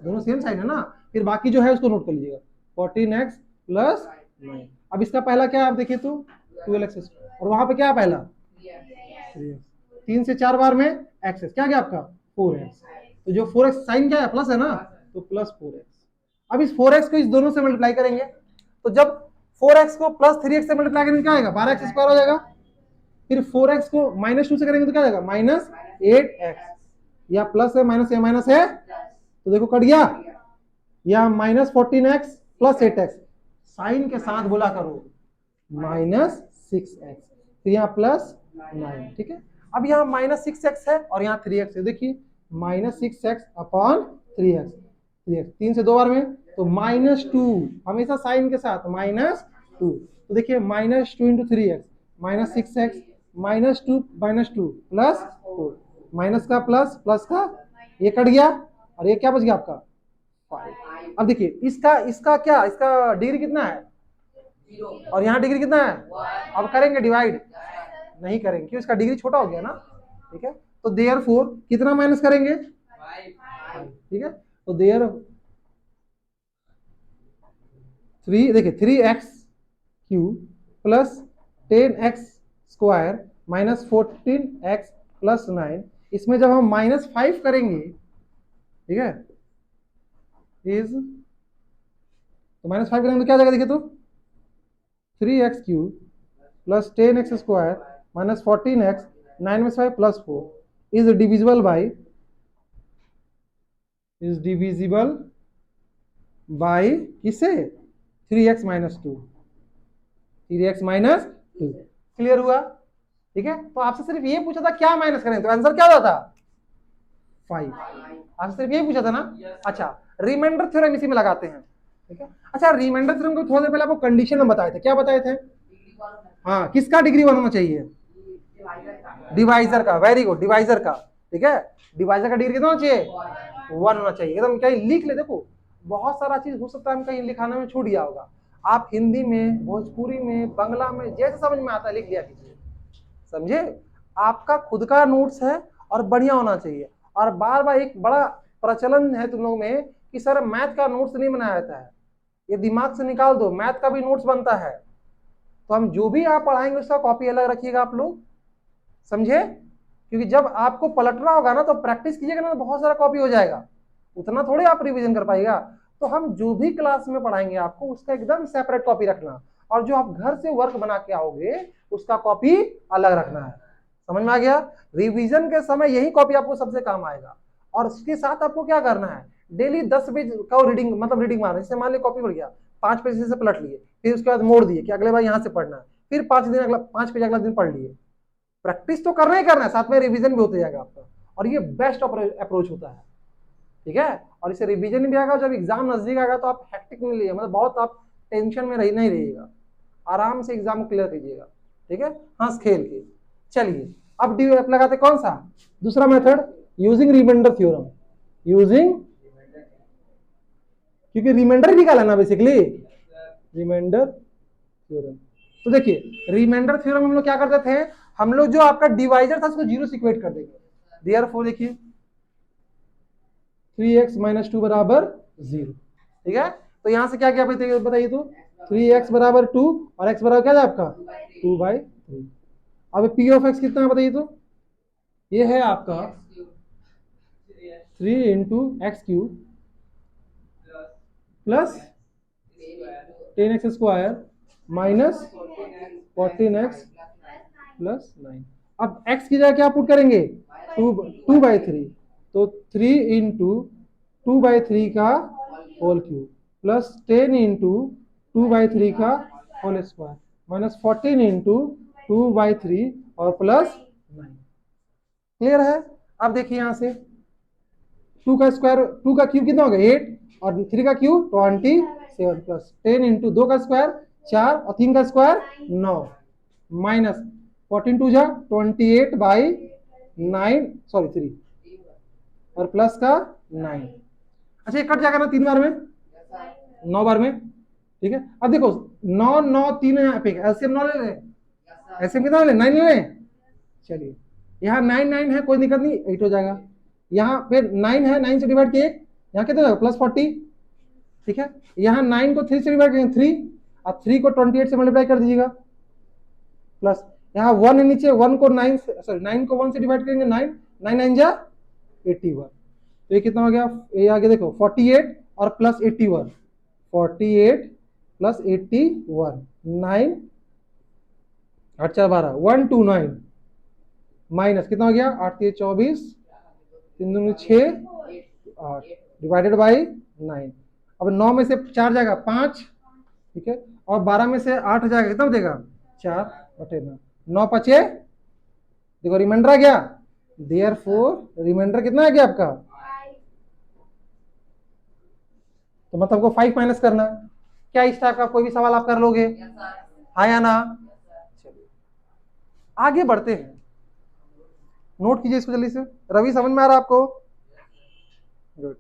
S1: दोनों सेम साइन है ना। फिर बाकी जो है उसको नोट कर लीजिएगा, 14x प्लस 9। अब इसका पहला क्या आप देखिए तो 12x और वहां पे क्या है पहला? 3x। 3 से 4 बार में x, क्या गया आपका? 4x। तो जो 4x साइन क्या है? प्लस है ना, तो प्लस 4x। अब इस 4x को इस दोनों से मल्टीप्लाई करेंगे, तो जब 4x को प्लस 3x से मल्टीप्लाई करेंगे क्या आएगा? 12x² हो जाएगा। फिर 4x को -2 से करेंगे तो क्या जाएगा? -8x। या प्लस है माइनस है, माइनस है तो देखो कट गया। या -14x प्लस 8x, साइन के साथ बोला करो -6x, तो यहाँ प्लस 9, ठीक है। अब यहाँ -6x है और यहाँ 3x है, देखिए -6x अपॉन 3x, 3 से 2 बार में तो -2, हमेशा साइन के साथ -2। तो देखिए -2 × 3x -6x -2 प्लस 4, माइनस का प्लस, प्लस का ये कट गया और ये क्या बच गया आपका? 5। अब देखिए इसका क्या, इसका डिग्री कितना है? और यहाँ डिग्री कितना है? अब करेंगे डिवाइड? नहीं करेंगे क्यों, इसका डिग्री छोटा हो गया ना। ठीक है, तो देयरफॉर कितना माइनस करेंगे? 5। ठीक है, तो देयर 3, देखिए 3x³ plus 10x² minus 14x plus 9, इसमें जब हम -5 करेंगे, ठीक है, इज तो -5 करेंगे तो क्या जाएगा, देखिए तो 3x³ plus 10x² minus 14x, 9 में से 5 प्लस 4 इज डिविजिबल बाई किसे? 3x minus 2। 3x minus 2 clear हुआ? ठीक है, तो आपसे सिर्फ ये पूछा था क्या माइनस करें, तो आंसर क्या होता? 5। आपसे सिर्फ ये पूछा था ना। अच्छा, रिमाइंडर थ्योरम इसी में लगाते हैं। ठीक है, अच्छा रिमाइंडर थ्योरम को थोड़ी देर पहले आपको कंडीशन में बताए थे, क्या बताए थे? हाँ, किसका डिग्री 1 होना चाहिए? डिवाइजर का, वेरी गुड, डिवाइजर का। ठीक है, डिवाइजर का डिग्री कितना होना चाहिए? 1 होना चाहिए। एकदम कहीं लिख ले, देखो बहुत सारा चीज हो सकता है हम कहीं लिखाने में छूट गया होगा, आप हिंदी में, भोजपुरी में, बंगला में, जैसे समझ में आता है लिख लिया कीजिए। समझे? आपका खुद का नोट्स है और बढ़िया होना चाहिए। और बार बार एक बड़ा प्रचलन है तुम लोग में कि सर मैथ का नोट्स नहीं बनाया जाता है, ये दिमाग से निकाल दो, मैथ का भी नोट्स बनता है। तो हम जो भी आप पढ़ाएंगे उसका कॉपी अलग रखिएगा आप लोग, समझे? क्योंकि जब आपको पलटना होगा ना तो प्रैक्टिस कीजिएगा ना, तो बहुत सारा कॉपी हो जाएगा, उतना थोड़े आप रिवीजन कर पाएगा। तो हम जो भी क्लास में पढ़ाएंगे आपको उसका एकदम सेपरेट कॉपी रखना, और जो आप घर से वर्क बना के आओगे उसका कॉपी अलग रखना है। समझ में आ गया? रिवीजन के समय यही कॉपी आपको सबसे काम आएगा। और उसके साथ आपको क्या करना है, डेली 10 पेज का रीडिंग, मतलब रीडिंग मारना। जैसे मान ली कॉपी बढ़ गया, 5 पेज से पलट लिए, फिर उसके बाद मोड़ दिए कि अगले बार यहाँ से पढ़ना है, फिर 5 पेज अगला दिन पढ़ लिए। प्रैक्टिस तो करना ही करना है, साथ में रिवीजन भी होते जाएगा आपका, और ये बेस्ट अप्रोच होता है। ठीक है, और इसे रिवीजन भी आएगा, जब एग्जाम नजदीक आएगा तो आप हैक्टिक नहीं लिए, मतलब बहुत आप टेंशन में नहीं रहिएगा, आराम से एग्जाम क्लियर कीजिएगा। ठीक है, हंस खेल के। चलिए अब डी लगाते कौन सा? दूसरा method, using remainder theorem. Using, क्योंकि रिमाइंडर ही निकाला ना बेसिकली, रिमाइंडर थ्योरम। तो देखिए रिमाइंडर थ्योरम हम लोग क्या करते थे, हम लोग जो आपका डिवाइजर था उसको 0 से इक्वेट कर देंगे। देयरफॉर देखिए 3x माइनस 2 बराबर 0। ठीक है, तो यहां से क्या क्या बताइए तो 3x बराबर 2 और x बराबर क्या है आपका 2/3। अब p ऑफ x कितना है बताइए तो, ये है आपका 3 into x³ plus 10x² minus 14x plus 9। अब x की जगह क्या पुट करेंगे? 2/3, तो 3 इंटू 2/3 का होल क्यूब प्लस 10 इंटू 2/3 का होल स्क्वायर माइनस 14 इंटू 2/3 और प्लस 9। क्लियर है? अब देखिए यहां से 2 का स्क्वायर, 2 का क्यूब कितना हो गया 8, और 3 का क्यूब 27 प्लस 10 इंटू 2 का स्क्वायर 4 और 3 का स्क्वायर 9 माइनस 14 टू जा 28/9 सॉरी 3 और प्लस का 9। अच्छा ये कट जाएगा ना 3 बार में, 9 बार में। ठीक है, अब देखो 9 9 3 एलसीएम 9 ले लें, एलसीएम कितना ले 9 ले लें। चलिए यहाँ 9 9 है, कोई दिक्कत नहीं, 8 हो जाएगा। यहाँ फिर 9 है, 9 से डिवाइड किए, यहाँ कितना होगा प्लस 40। ठीक है, यहाँ 9 को 3 से डिवाइड करेंगे 3, और 3 को 28 से मल्टीप्लाई कर दीजिएगा, प्लस यहाँ 1 है नीचे, 1 को 9 सॉरी 9 को 1 से डिवाइड करेंगे 9, 9 9 जा 81। तो ये कितना हो गया, ये आगे देखो 48 और प्लस 81, 48 प्लस 81, 9 8 4 12 129 माइनस कितना हो गया 8 3 24 3 2 6 8 डिवाइडेड बाई 9। अब 9 में से 4 जाएगा 5, ठीक है, और 12 में से 8 जाएगा कितना देगा 4/9, 9 5 देखो रिमाइंडर आ गया। देयरफॉर रिमाइंडर कितना आ गया आपका, तो मतलब आपको 5 माइनस करना है। क्या इस टाइप का कोई भी सवाल आप कर लोगे? हाँ या ना? चलिए आगे बढ़ते हैं, नोट कीजिए इसको जल्दी से। रवि समझ में आ रहा है आपको? गुड।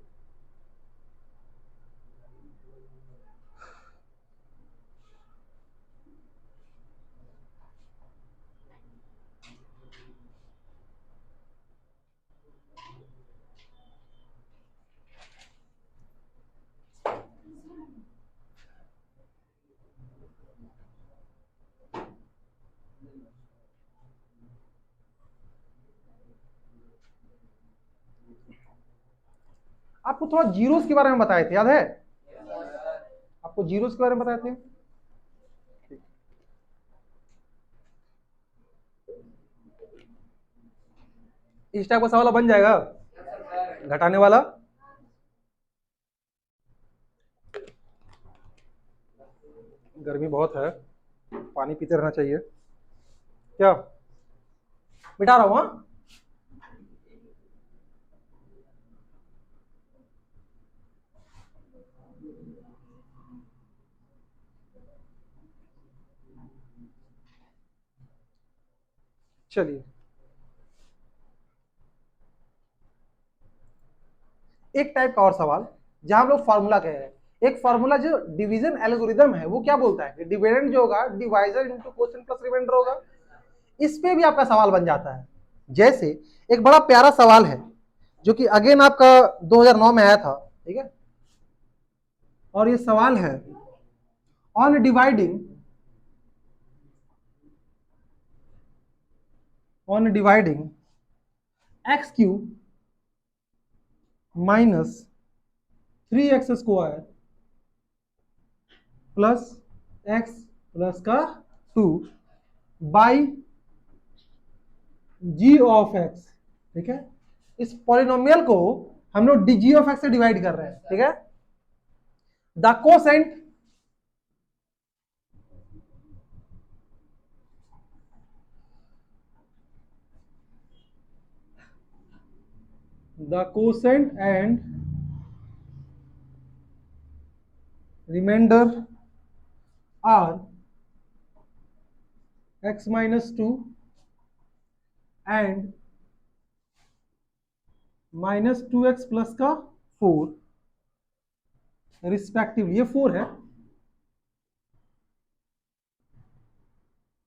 S1: आपको थोड़ा जीरोस के बारे में बताए थे, याद है? आपको जीरोस के बारे में बताए थे। इस टाइप का सवाल बन जाएगा, घटाने वाला। गर्मी बहुत है, पानी पीते रहना चाहिए। क्या मिटा रहा हूं? हाँ, चलिए एक टाइप का और सवाल जहां हम लोग फॉर्मूला कह रहे हैं। एक फॉर्मूला जो डिवीजन एल्गोरिदम है वो क्या बोलता है कि डिविडेंड जो होगा divisor into quotient plus remainder होगा। इस पे भी आपका सवाल बन जाता है। जैसे एक बड़ा प्यारा सवाल है जो कि अगेन आपका 2009 में आया था, ठीक है? और ये सवाल है on dividing x cube minus 3x square plus x plus का 2 बाई जी ऑफ एक्स, ठीक है? इस पॉलिनोमियल को हम लोग जी ऑफ एक्स से डिवाइड कर रहे हैं, ठीक है? The quotient and remainder are x minus 2 and minus 2x plus का 4 रिस्पेक्टिवली, ये 4 है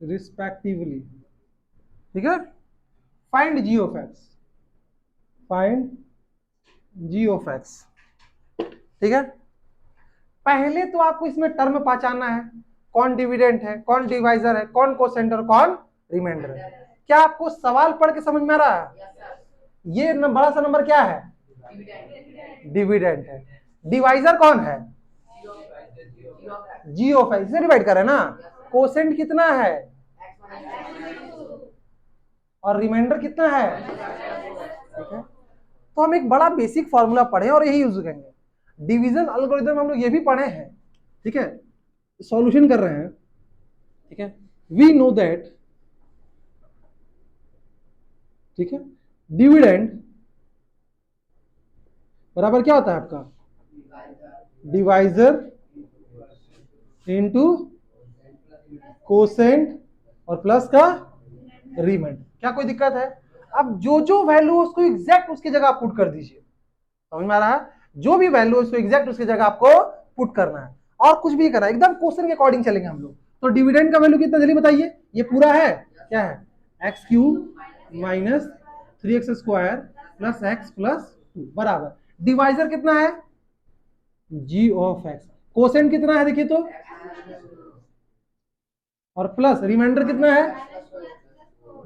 S1: रिस्पेक्टिवली, ठीक है? फाइंड जी ऑफ एक्स, ठीक है? पहले तो आपको इसमें टर्म पहचानना है, कौन डिविडेंड है, कौन डिवाइजर है, कौन कोसेंट और कौन रिमाइंडर है। क्या आपको सवाल पढ़ के समझ में आ रहा है? ये बड़ा सा नंबर क्या है? डिविडेंड है। डिवाइजर कौन है? जी ऑफ एक्स से डिवाइड कर रहे हैं ना। कोसेंट कितना है और रिमाइंडर कितना है, ठीक है? तो हम एक बड़ा बेसिक फॉर्मूला पढ़े और यही यूज करेंगे। डिवीजन एल्गोरिथम हम लोग ये भी पढ़े हैं, ठीक है? सॉल्यूशन कर रहे हैं, ठीक है? वी नो दैट, ठीक है, डिविडेंड बराबर क्या होता है आपका? डिवाइजर इनटू कोसेंट और प्लस का रिमाइंडर। क्या कोई दिक्कत है? अब जो जो वैल्यू उसको एग्जैक्ट उसकी जगह आप पुट कर दीजिए। समझ में आ रहा है? जो भी वैल्यू उसको एग्जैक्ट उसकी जगह आपको पुट करना है और कुछ भी करना है, एकदम क्वेश्चन के अकॉर्डिंग चलेंगे हम लोग। तो डिविडेंड का वैल्यू कितना जल्दी बताइए? ये पूरा है, क्या है? X cube minus 3x square plus x plus 2 बराबर डिवाइजर कितना है? जी ऑफ एक्स। कोसेंट कितना है देखिए तो, और प्लस रिमाइंडर कितना है?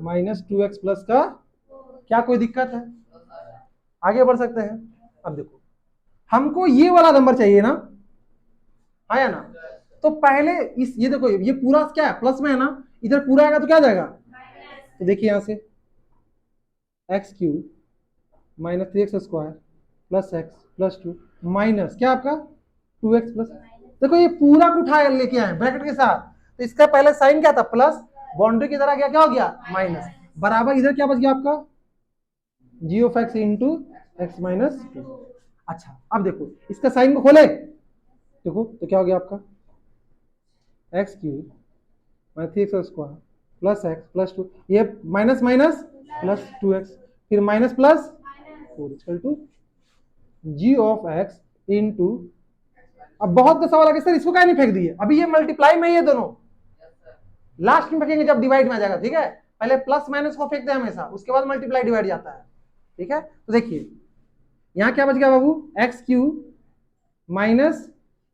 S1: माइनस 2x प्लस का। क्या कोई दिक्कत है? आगे बढ़ सकते हैं। अब देखो, हमको ये वाला नंबर चाहिए ना, आया ना? तो पहले इस, ये देखो, ये पूरा क्या है? प्लस में है ना, इधर पूरा आएगा तो क्या जाएगा? तो देखिए यहां से x cube minus 3x square plus x plus 2 minus क्या आपका 2x प्लस, देखो ये पूरा को उठाया लेके आए ब्रैकेट के साथ। तो इसका पहले साइन क्या था? प्लस, बाउंड्री की तरह गया, क्या हो गया? माइनस, बराबर इधर क्या बच गया आपका? G of x into x minus 2। अच्छा अब देखो इसका साइन को खोले, देखो तो क्या हो गया आपका? X cube minus 3x square plus x plus 2, ये माइनस माइनस प्लस 2x, फिर minus plus 4 equal to G of x into. अब बहुत का सवाल है सर इसको क्या नहीं फेंक दिए? अभी ये मल्टीप्लाई में ये दोनों लास्ट में फेंकेंगे जब डिवाइड में आ जाएगा, ठीक है? पहले प्लस माइनस को फेंकते हैं हमेशा, उसके बाद मल्टीप्लाई डिवाइड जाता है, ठीक है? तो देखिए यहां क्या बच गया बाबू? X cube minus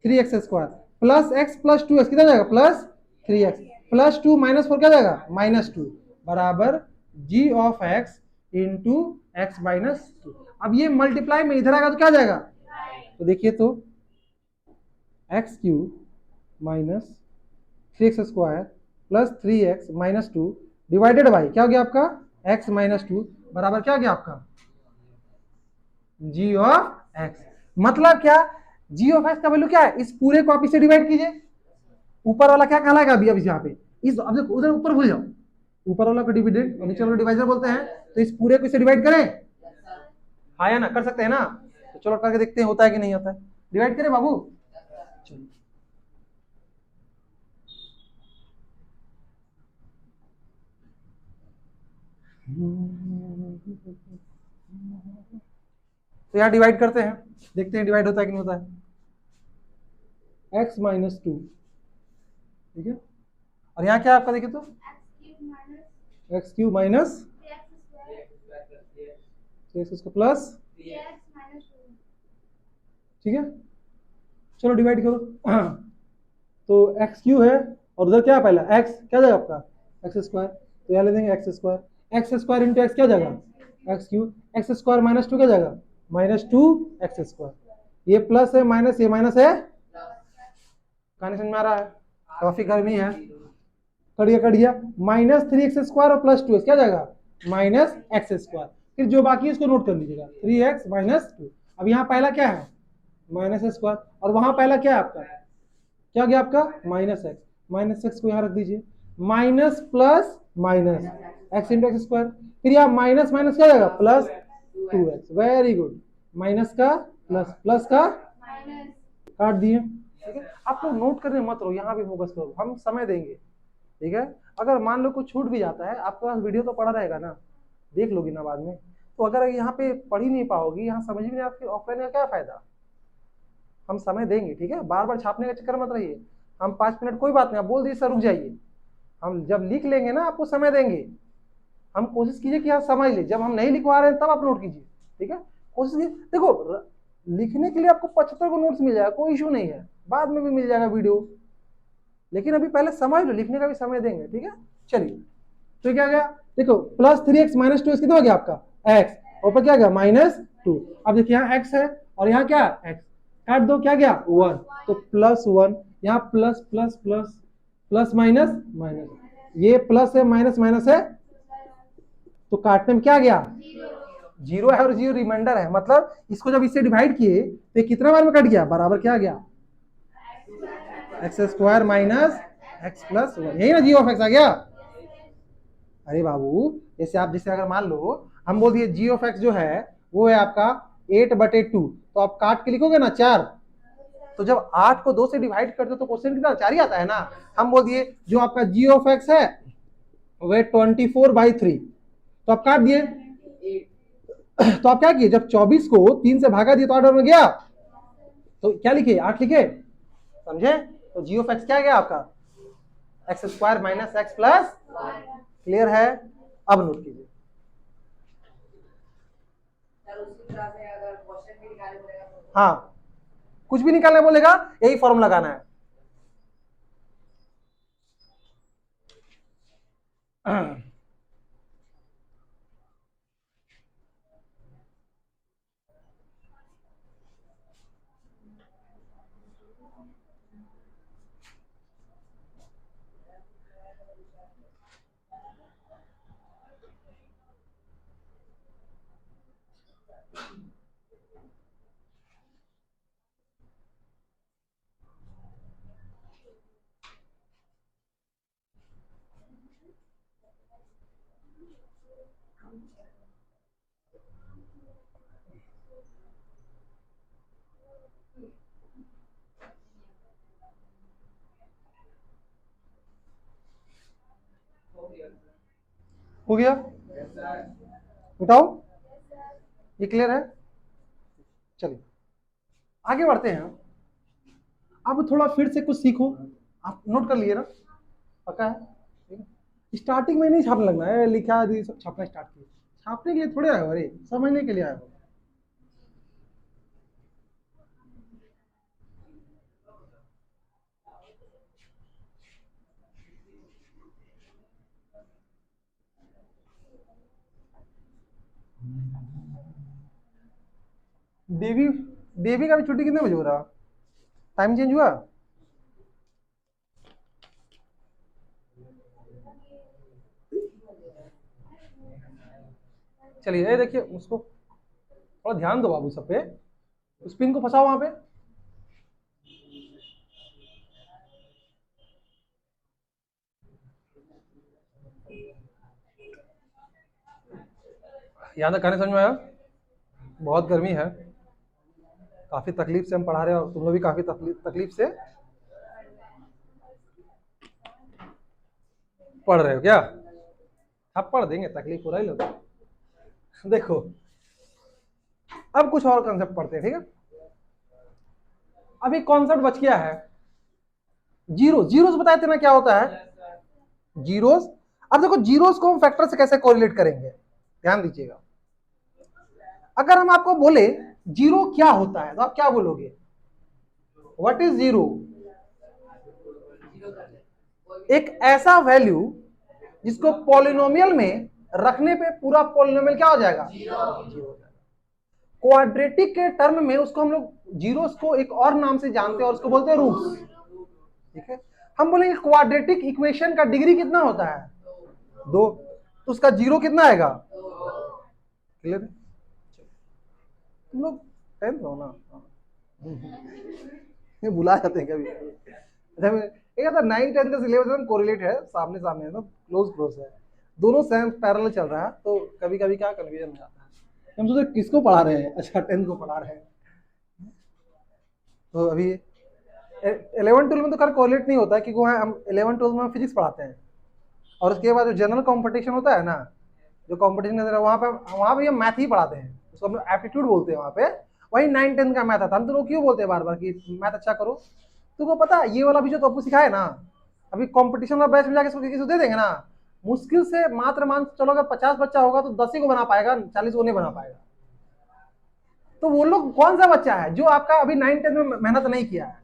S1: 3x square plus x plus 2x, कितना जाएगा? प्लस 3x प्लस 2 माइनस 4 क्या जाएगा? माइनस 2 बराबर G of x into x minus two. अब ये मल्टीप्लाई में इधर आएगा तो क्या आ जाएगा, तो देखिए तो x cube minus 3x² plus 3x - 2 divided by क्या हो गया आपका, x - 2 बराबर क्या हो गया आपका, g ऑफ x। मतलब क्या, g ऑफ x का वैल्यू क्या है, इस पूरे को आप इससे डिवाइड कीजिए, ऊपर वाला क्या कहलाएगा अभी, अब यहाँ पे इस, अब देखो उधर ऊपर भूल जाओ, ऊपर वाला को डिविडेंड और नीचे वाला डिवाइजर बोलते हैं, तो इस पूरे को इससे डिवाइड करें, हाँ या ना, कर सकते हैं ना, तो चलो करके देखते हैं होता है कि नहीं होता है, डिवाइड करें बाबू, चलो तो यहाँ डिवाइड करते हैं, देखते हैं डिवाइड होता है कि नहीं होता है, x - 2, ठीक है, और यहाँ क्या आपका देखिए तो x³ माइनस x² प्लस, ठीक है, चलो डिवाइड करो, तो x³ है और उधर क्या है पहला x, क्या जाएगा आपका x², तो यहाँ ले देंगे x² x² इंटू एक्स क्या जाएगा x³ x² - 2 क्या जाएगा -2x², ये प्लस है माइनस, ये माइनस है, कहानी समझ में आ रहा है, काफी गर्मी है, कट गया -3x² और प्लस 2x क्या जाएगा -x², फिर जो बाकी इसको नोट कर लीजिएगा 3x - 2। अब यहाँ पहला क्या है -x² और वहां पहला क्या है आपका, क्या गया आपका -x को यहाँ रख दीजिए, minus plus minus x into x², फिर यहाँ माइनस माइनस क्या जाएगा +2x, वेरी गुड, माइनस का प्लस, प्लस का काट दिए, ठीक है, आप लोग नोट करने मत रहो, यहाँ भी फोकस करो, हम समय देंगे, ठीक है, अगर मान लो कुछ छूट भी जाता है, आपके पास वीडियो तो पड़ा रहेगा ना, देख लोगी ना बाद में, तो अगर यहाँ पे पढ़ ही नहीं पाओगी, यहाँ समझ भी नहीं आपकी, ऑफलाइन का क्या फायदा, हम समय देंगे, ठीक है, बार बार छापने का चक्कर मत रहिए, हम 5 मिनट कोई बात नहीं, आप बोल दीजिए सर रुक जाइए, हम जब लिख लेंगे ना आपको समय देंगे, हम कोशिश कीजिए कि आप समझ लीजिए, जब हम नहीं लिखवा रहे हैं तब आप नोट कीजिए, ठीक है, कोशिश कीजिए, देखो लिखने के लिए आपको 75 को नोट्स मिल जाएगा, कोई इशू नहीं है, बाद में भी मिल जाएगा वीडियो, लेकिन अभी पहले समझ लो, लिखने का भी समय देंगे, ठीक है, चलिए, तो क्या गया देखो, +3x - 2 कितना हो गया आपका x, ऊपर क्या गया -2, अब देखिए यहाँ x है और यहाँ क्या x, काट दो, क्या गया 1, तो +1, यहाँ plus plus plus plus minus minus, ये प्लस है माइनस माइनस है, तो काटने में क्या गया 0 है, और 0 रिमाइंडर है, मतलब इसको जब इससे डिवाइड किए तो ये कितना बार में कट गया, बराबर क्या गया x² माइनस x+1, यही ना g ऑफ x आ गया। अरे बाबू, जैसे आप जैसे अगर मान लो हम बोल दिए g ऑफ x जो है वो है आपका 8/2, तो आप काट के लिखोगे ना 4, तो जब 8 को 2 से डिवाइड करते तो क्वेश्चन कितना 4 ही आता है ना, हम बोल दिए जो आपका g ऑफ x है वह 24/3, तो आप काट दिए, तो आप क्या किए, जब 24 को 3 से भागा दिए तो 8 में गया, तो क्या लिखे 8 लिखे, समझे, तो g ऑफ x क्या गया आपका x² माइनस x+, क्लियर है, अब नोट कीजिए, हाँ कुछ भी निकालने बोलेगा यही फॉर्म लगाना है, हो गया, उठाओ, ये क्लियर है, चलिए आगे बढ़ते हैं, अब थोड़ा फिर से कुछ सीखो, आप नोट कर लिए ना, पक्का है, स्टार्टिंग में नहीं छापने लगना है, लिखा दी छापना स्टार्ट किया, छापने के लिए थोड़े आए हो, अरे समझने के लिए आए हो, देवी देवी का भी छुट्टी कितने बजे हो रहा? टाइम चेंज हुआ? चलिए ये देखिए, उसको थोड़ा ध्यान दो बाबू सब पे, उस पिन को फंसाओ वहां पे। यहाँ तक कहने समझ में आया? बहुत गर्मी है, काफी तकलीफ से हम पढ़ा रहे हैं और तुम लोग भी काफी तकलीफ से पढ़ रहे हो क्या? अब पढ़ देंगे, तकलीफ हो रही लोग। देखो अब कुछ और कॉन्सेप्ट पढ़ते हैं, ठीक है? अभी कॉन्सेप्ट बच गया है जीरो। जीरोस बताए थे ना क्या होता है जीरोस। अब देखो जीरोस को हम फैक्टर से कैसे कोरिलेट करेंगे, ध्यान दीजिएगा। अगर हम आपको बोले जीरो क्या होता है तो आप क्या बोलोगे? What is zero? एक ऐसा वैल्यू जिसको पॉलिनोमियल में रखने पे पूरा पॉलिनोमियल क्या हो जाएगा? जीरो। क्वाड्रेटिक के टर्म में उसको हम लोग जीरोस को एक और नाम से जानते हैं और उसको बोलते हैं रूट्स, ठीक है? हम बोलेंगे क्वाड्रेटिक इक्वेशन का डिग्री कितना होता है? 2, तो उसका जीरो कितना आएगा? क्लियर है? तुम लोग 10th हो ना? ये भुला जाते हैं कभी। एक आता 9-10 का सिलेबस कोरिलेट है, सामने सामने है, तो क्लोज है, दोनों सेम पैरेलल चल रहा है, तो कभी कभी क्या कन्फ्यूजन हो जाता है। हम सोचे किसको पढ़ा रहे हैं, अच्छा 10th को पढ़ा रहे हैं। तो अभी 11-12 में तो खैर कोरिलेट नहीं होता है, क्योंकि वहाँ हम 11-12 में फिजिक्स पढ़ाते हैं, और उसके बाद जो जनरल कॉम्पिटिशन होता है ना, जो कॉम्पिटिशन वहाँ पे हम मैथ ही पढ़ाते हैं, उसको हम लोग एप्टीट्यूड बोलते हैं वहाँ पे। वही 9-10 का मैथ आता है। हम तो लोग क्यों बोलते हैं बार बार कि मैथ अच्छा करो? तुमको पता है ये वाला भी जो तो आपको सिखाए ना, अभी कंपटीशन वाला बैच में जाके किसी को दे देंगे ना, मुश्किल से मात्र मान चलो अगर 50 बच्चा होगा तो 10 ही को बना पाएगा, 40 को नहीं बना पाएगा। तो वो लोग कौन सा बच्चा है जो आपका अभी 9-10 में मेहनत नहीं किया है?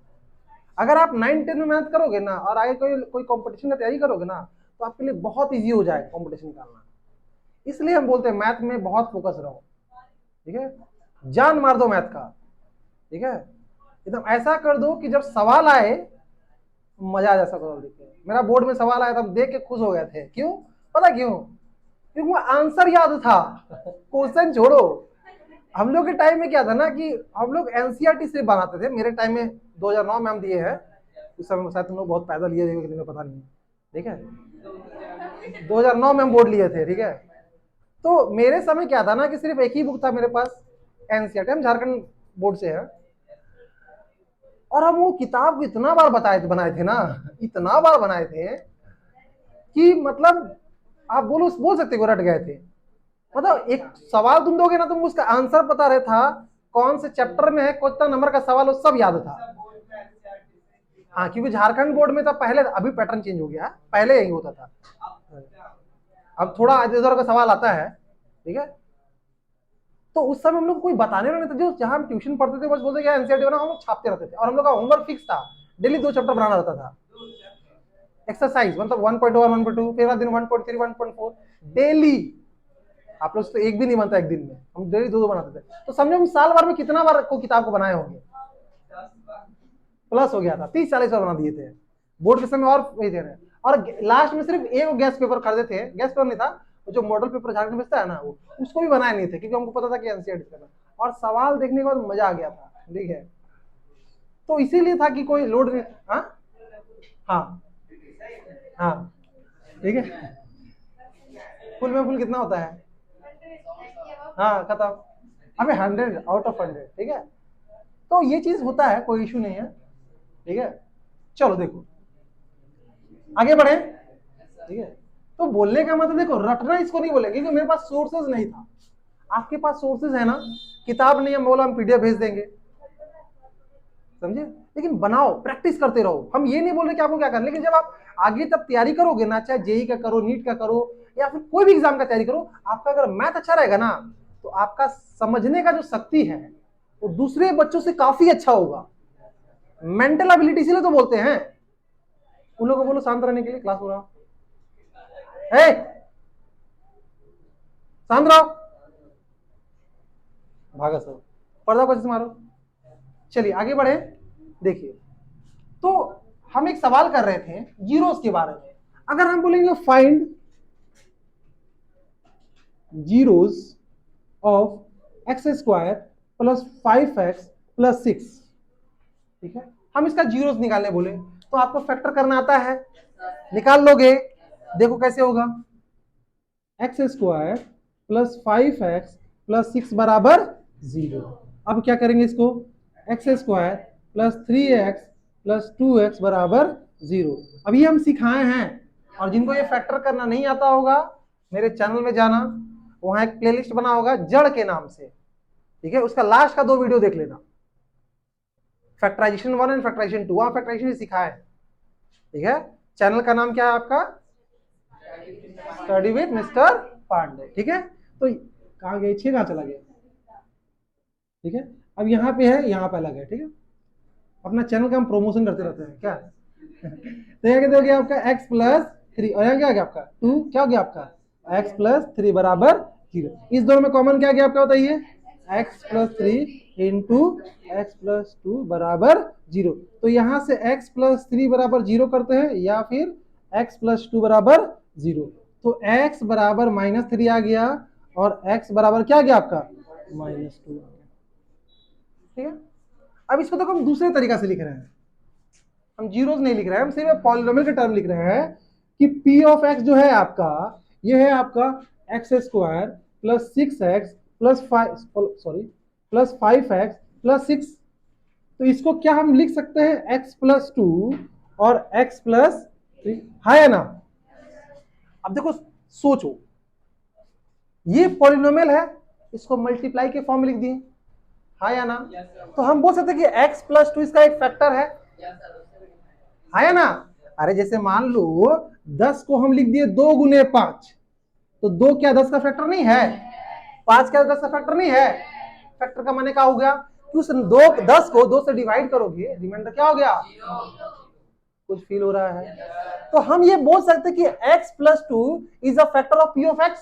S1: अगर आप 9-10 में मेहनत करोगे ना और आगे कोई कंपटीशन का तैयारी करोगे ना, तो आपके लिए बहुत ईजी हो जाएगा कंपटीशन निकालना। इसलिए हम बोलते हैं मैथ में बहुत फोकस रहो, ठीक है? जान मार दो मैथ का, ठीक है? एकदम ऐसा कर दो कि जब सवाल आए मजा आ जाए सवाल देख के। मेरा बोर्ड में सवाल आया था, हम देख के खुश हो गए थे। क्यों? पता क्यों? क्योंकि वो आंसर याद था, क्वेश्चन छोड़ो। हम लोग के टाइम में क्या था ना कि हम लोग एनसीईआरटी से बनाते थे। मेरे टाइम में 2009 में हम दिए हैं, उस समय शायद तुम लोग बहुत पैदल लिए थे, कितने पता नहीं, ठीक है? 2009 में हम बोर्ड लिए थे, ठीक है? तो मेरे समय क्या था ना कि सिर्फ एक ही बुक था मेरे पास, एनसीईआरटी। हम झारखंड बोर्ड से हैं, और हम वो किताब इतना बार बनाए थे ना, इतना बार बनाए थे कि मतलब आप बोल सकते हो रट गए थे। मतलब एक सवाल तुम दोगे ना, तुम उसका आंसर पता रहे था, कौन से चैप्टर में है, कितना नंबर का सवाल, वो सब याद था। हाँ, क्योंकि झारखंड बोर्ड में था पहले, अभी पैटर्न चेंज हो गया, पहले यही होता था। अब थोड़ा इधर का सवाल आता है, ठीक है? तो उस समय हम लोग कोई बताने वाला नहीं था। जो जहां हम ट्यूशन पढ़ते थे बस बोलते क्या एनसीईआरटी बना, हम लोग छापते रहते थे, और हम लोग का होमवर्क फिक्स था, डेली 2 चैप्टर बनाना रहता था। एक्सरसाइज मतलब 1.1 1.2, फिर दिन 1.3 1.4 डेली। आप लोग तो एक भी नहीं बनता एक दिन में, हम डेली 2 बनाते थे। तो समझो हम साल भर में कितना बार को किताब को बनाए होंगे, प्लस हो गया था, 30-40 बार बना दिए थे बोर्ड के समय। और वही दे रहे, और लास्ट में सिर्फ एक गैस पेपर खरीदे थे, गैस पेपर नहीं था, जो मॉडल पेपर झारखंड में बेचता है ना, वो उसको भी बनाए नहीं थे, क्योंकि हमको पता था कि एनसीईआरटी करना। और सवाल देखने के बाद मजा आ गया था, ठीक है? तो इसीलिए था कि कोई लोड नहीं। हाँ हाँ हाँ, ठीक है। फुल में फुल कितना होता है? हाँ खत्म। अबे 100 आउट ऑफ 100, ठीक है? तो ये चीज होता है, कोई इशू नहीं है, ठीक है? चलो देखो आगे बढ़े, ठीक है? तो बोलने का मतलब देखो, रटना इसको नहीं बोलेंगे, क्योंकि मेरे पास सोर्सेज नहीं था। आपके पास सोर्सेज है ना, किताब नहीं, हम बोला हम पीडीएफ भेज देंगे, समझे? लेकिन बनाओ, प्रैक्टिस करते रहो। हम ये नहीं बोल रहे कि आपको क्या करना, लेकिन जब आप आगे तब तैयारी करोगे ना, चाहे जेई का करो, नीट का करो, या फिर कोई भी एग्जाम का तैयारी करो, आपका अगर मैथ अच्छा रहेगा ना, तो आपका समझने का जो शक्ति है वो दूसरे बच्चों से काफी अच्छा होगा। मेंटल एबिलिटी इसीलिए तो बोलते हैं। उन लोगों को बोलो शांत रहने के लिए, क्लास हो रहा है, शांत रहो, भागा सब। पर्दा को मारो। चलिए आगे बढ़े। देखिए, तो हम एक सवाल कर रहे थे जीरोस के बारे में। अगर हम बोलेंगे find zeros of x square plus 5x plus 6, ठीक है, हम इसका जीरोस निकालने बोले तो आपको फैक्टर करना आता है, निकाल लोगे। देखो कैसे होगा, x square plus 5x plus 6 बराबर 0। अब क्या करेंगे इसको, x square plus 3x plus 2x बराबर 0। अभी हम सिखाए हैं, और जिनको ये फैक्टर करना नहीं आता होगा मेरे चैनल में जाना, वहां एक प्लेलिस्ट बना होगा जड़ के नाम से, ठीक है, उसका लास्ट का 2 वीडियो देख लेना, फैक्टराइजेशन 1 एंड फैक्टराइजेशन 2, वहां फैक्टराइजेशन सिखाया है, ठीक है। चैनल का नाम क्या है आपका, स्टडी विद मिस्टर पांडे, ठीक है। तो कहाँ गए, 6 कहाँ चला गया, ठीक है। अब यहाँ पे है, यहाँ पे अलग है, ठीक है। अपना चैनल का हम प्रमोशन करते रहते हैं क्या। तो यहाँ क्या हो गया आपका x प्लस 3, और यहाँ क्या हो गया आपका 2, क्या हो गया आपका x प्लस 3 बराबर 0। इस दोनों में कॉमन क्या गया आपका बताइए, x plus 3 into x plus 2 बराबर 0। तो यहाँ से x प्लस 3 बराबर 0 करते हैं, या फिर x प्लस 2 बराबर 0। तो x बराबर -3 आ गया, और x बराबर क्या आ गया आपका -2 आ गया, ठीक है। अब इसको तो हम दूसरे तरीका से लिख रहे हैं, हम जीरोस नहीं लिख रहे हैं, हम सिर्फ पॉलिनोमियल के टर्म लिख रहे हैं कि p ऑफ x जो है आपका, ये है आपका x square plus 6x plus 5x plus 6। तो इसको क्या हम लिख सकते हैं, x प्लस 2 और x प्लस 3, है ना। अब देखो सोचो, ये पॉलिनोमियल है, इसको मल्टीप्लाई के फॉर्म में लिख दिए, हाँ या ना। तो हम बोल सकते हैं कि x प्लस 2 इसका एक फैक्टर है, हाँ या ना। अरे जैसे मान लो 10 को हम लिख दिए 2 गुने 5, तो 2 क्या 10 का फैक्टर नहीं है, 5 क्या 10 का फैक्टर नहीं है। फैक्टर का माने क्या हो गया कि उस 10 को 2 से डिवाइड करोगे, रिमाइंडर क्या हो गया, कुछ फील हो रहा है। तो हम ये बोल सकते हैं कि x plus 2 is a factor of p of x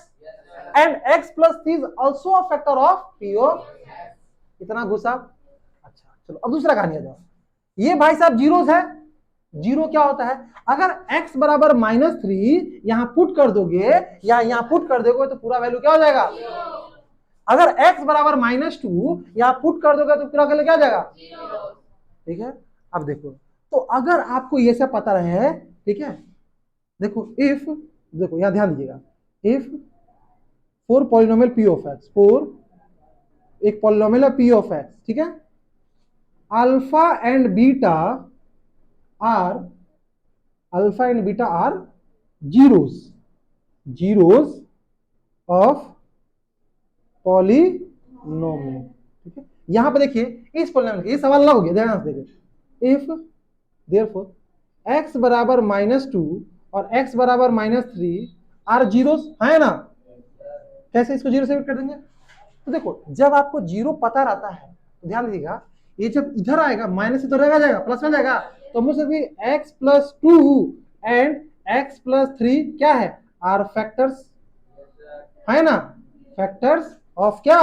S1: and x plus 3 is also a factor of p of. इतना घुसा। अच्छा चलो अब दूसरा कहानी आ जाओ। ये भाई साहब जीरोस है, जीरो क्या होता है, अगर x बराबर -3 यहां पुट कर दोगे या यहां पुट कर दोगे तो पूरा वैल्यू क्या हो जाएगा, अगर x बराबर -2 यहां पुट कर दोगे तो पूरा वैल्यू क्या हो जाएगा, ठीक है। अब देखो, तो अगर आपको ये सब पता रहे, ठीक है, देखो इफ, देखो यहां ध्यान दीजिएगा, if for polynomial p of x, for एक पॉलिनोमियल है p ऑफ x, ठीक है, alpha and beta are, alpha and beta are zeros, zeros of polynomial, ठीक है। यहां पर देखिए इस पॉलिनोमियल, ये सवाल ना हो गया, ध्यान से देखिए, इफ देयरफॉर x बराबर -2 और x बराबर -3 आर जीरोस, है ना। कैसे इसको जीरो से कर देंगे, तो देखो जब आपको जीरो पता रहता है तो ध्यान दीजिएगा, ये जब इधर आएगा माइनस इधर रहेगा, जाएगा प्लस में जाएगा, तो मुझसे भी x plus 2 and x plus 3 क्या है, आर फैक्टर्स, है ना, फैक्टर्स ऑफ क्या,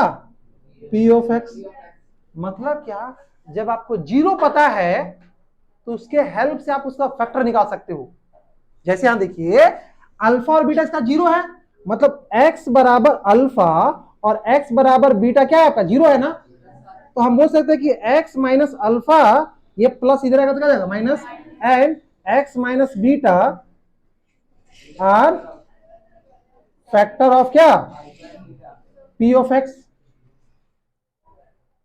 S1: p ऑफ x। मतलब क्या, जब आपको जीरो पता है तो उसके हेल्प से आप उसका फैक्टर निकाल सकते हो। जैसे यहां देखिए अल्फा और बीटा इसका जीरो है, मतलब x बराबर अल्फा और x बराबर बीटा क्या है आपका, जीरो है ना। तो हम बोल सकते हैं कि x माइनस अल्फा, ये प्लस इधर आएगा तो क्या जाएगा minus, and x minus beta are factor of क्या, p ऑफ x।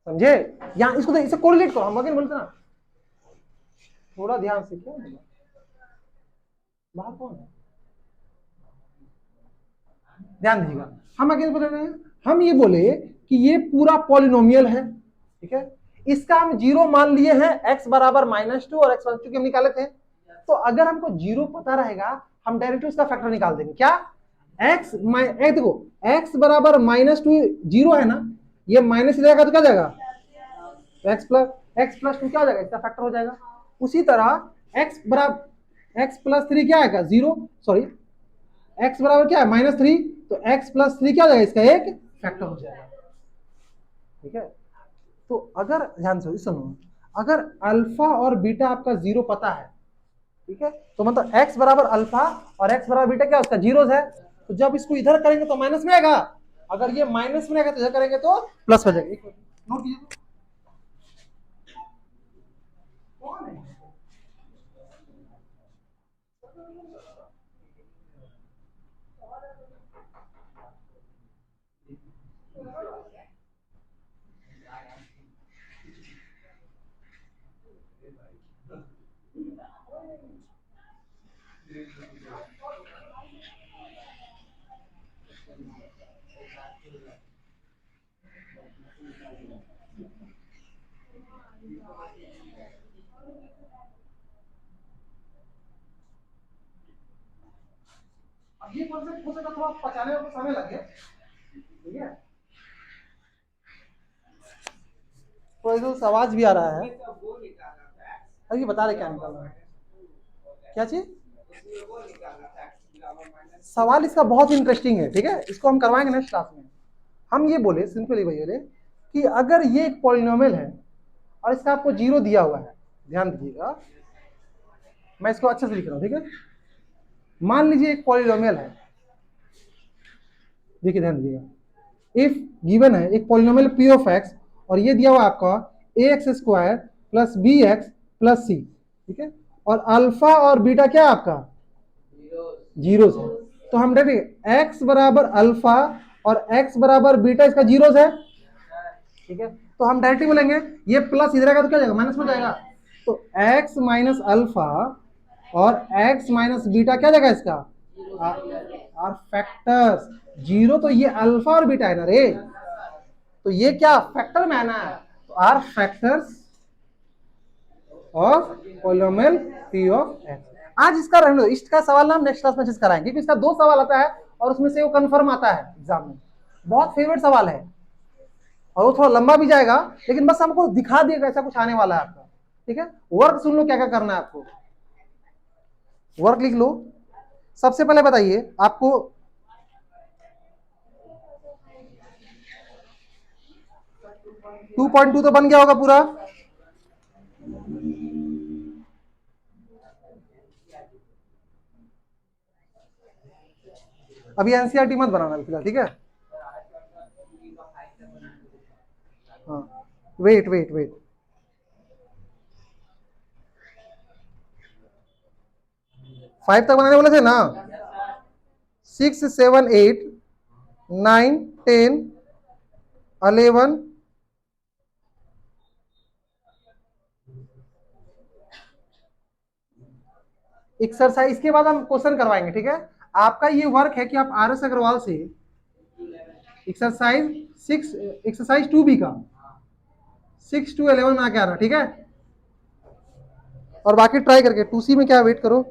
S1: समझे, यहां इसको इसे कोरिलेट करो, हम अगेन बोलते ना, थोड़ा ध्यान से, क्या बाहर कौन है, ध्यान दीजिएगा, हम अगेन बोल रहे हैं, हम ये बोले कि ये पूरा पॉलिनोमियल है, ठीक है, इसका हम जीरो मान लिए हैं, x बराबर -2 और x चूंकि हम निकाले थे, तो अगर हमको जीरो पता रहेगा हम डायरेक्ट उसका फैक्टर निकाल देंगे, क्या x, देखो x बराबर -2 जीरो है ना, ये माइनस जाएगा तो क्या जाएगा, x प्लस 2 क्या हो जाएगा, इसका फैक्टर हो जाएगा। उसी तरह x बराबर x प्लस 3 क्या आएगा, जीरो, सॉरी x बराबर क्या है -3, तो x प्लस 3 क्या हो जाएगा, इसका एक फैक्टर हो जाएगा, ठीक है। तो अगर ध्यान से सुनो, अगर अल्फा और बीटा आपका 0 पता है, ठीक है, तो मतलब x बराबर अल्फा और x बराबर बीटा क्या उसका जीरोज है, तो जब इसको इधर करेंगे तो माइनस में आएगा, अगर ये माइनस में आएगा तो इधर करेंगे तो प्लस हो जाएगा। नोट कीजिए। अब ये कॉन्सेप्ट हो सकता थोड़ा पचाने में समय लगे, ठीक है, तो इधर आवाज भी आ रहा है। अब ये बता रहे क्या निकाल रहा है, क्या चीज, सवाल इसका बहुत इंटरेस्टिंग है, ठीक है, इसको हम करवाएंगे नेक्स्ट क्लास में। हम ये बोले सिंपली भैया बोले कि अगर ये एक पॉलिनोमियल है और इसका आपको 0 दिया हुआ है, ध्यान दीजिएगा, मैं इसको अच्छे से लिख रहा हूं, ठीक है, मान लीजिए एक पॉलिनोमियल है, देखिए ध्यान दीजिएगा, इफ गिवन है एक पॉलिनोमियल पी ऑफ एक्स और ये दिया हुआ आपका a x square plus b x plus c, ठीक है, और अल्फा और बीटा क्या आपका जीरोस है, तो हम डायरेक्ट एक्स बराबर अल्फा और एक्स बराबर बीटा इसका जीरोस है, ठीक है, तो हम डायरेक्टली बोलेंगे ये प्लस इधर आएगा तो क्या जाएगा माइनस में जाएगा, तो x माइनस अल्फा और x माइनस बीटा क्या जाएगा इसका आर फैक्टर्स, जीरो तो ये अल्फा और बीटा है ना रे, तो ये क्या फैक्टर में आना है, तो are factors of polynomial P of X. आज इसका रहने दो, इसका सवाल ना हम नेक्स्ट क्लास में चीज कराएंगे, क्योंकि इसका 2 सवाल आता है और उसमें से वो कंफर्म आता है एग्जाम में, बहुत फेवरेट सवाल है और वो थोड़ा लंबा भी जाएगा, लेकिन बस हमको दिखा दिएगा ऐसा कुछ आने वाला है आपका, ठीक है। वर्क सुन लो क्या क्या करना है आपको, वर्क लिख लो। सबसे पहले बताइए आपको 2.2 तो बन गया होगा पूरा, अभी एनसीईआरटी मत बनाना फिलहाल, ठीक है, हाँ, वेट वेट वेट, फाइव तक बनाने बोले थे ना, 6 7 8 9 10 11 एक्सरसाइज, इसके बाद हम क्वेश्चन करवाएंगे, ठीक है। आपका ये वर्क है कि आप आर एस अग्रवाल से एक्सरसाइज 6 एक्सरसाइज 2B का 6 to 11 में आके आना, ठीक है, और बाकी ट्राई करके 2C में क्या वेट करो,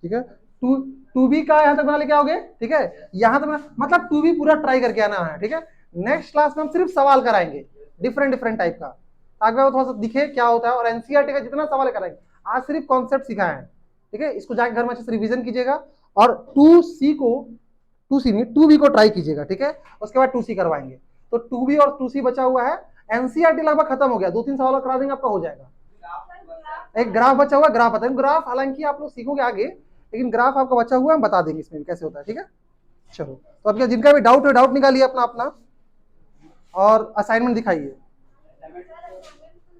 S1: ठीक है, 2B का यहाँ तक बना लेके आओगे, ठीक है, यहाँ तक मतलब 2B पूरा ट्राई करके आना है, ठीक है। नेक्स्ट क्लास में हम सिर्फ सवाल कराएंगे डिफरेंट डिफरेंट टाइप का, ताकि वो थोड़ा सा दिखे क्या होता है, और एनसीईआरटी का जितना सवाल कराएंगे, आज सिर्फ कॉन्सेप्ट सिखाए हैं, ठीक है, इसको जाके घर में अच्छे से रिवीजन कीजिएगा और 2C को 2C नहीं 2B को ट्राई कीजिएगा, ठीक है, उसके बाद 2C करवाएंगे। तो 2B और 2C बचा हुआ है, एनसीईआरटी लगभग खत्म हो गया, 2-3 सवाल करा देंगे आपका हो जाएगा। एक ग्राफ बचा हुआ, ग्राफ बताएंगे, ग्राफ हालांकि आप लोग सीखोगे आगे, लेकिन ग्राफ आपका बचा हुआ है, हम बता देंगे इसमें कैसे होता है, ठीक है। चलो, तो अब जिनका भी डाउट है डाउट निकालिए अपना अपना और असाइनमेंट दिखाइए।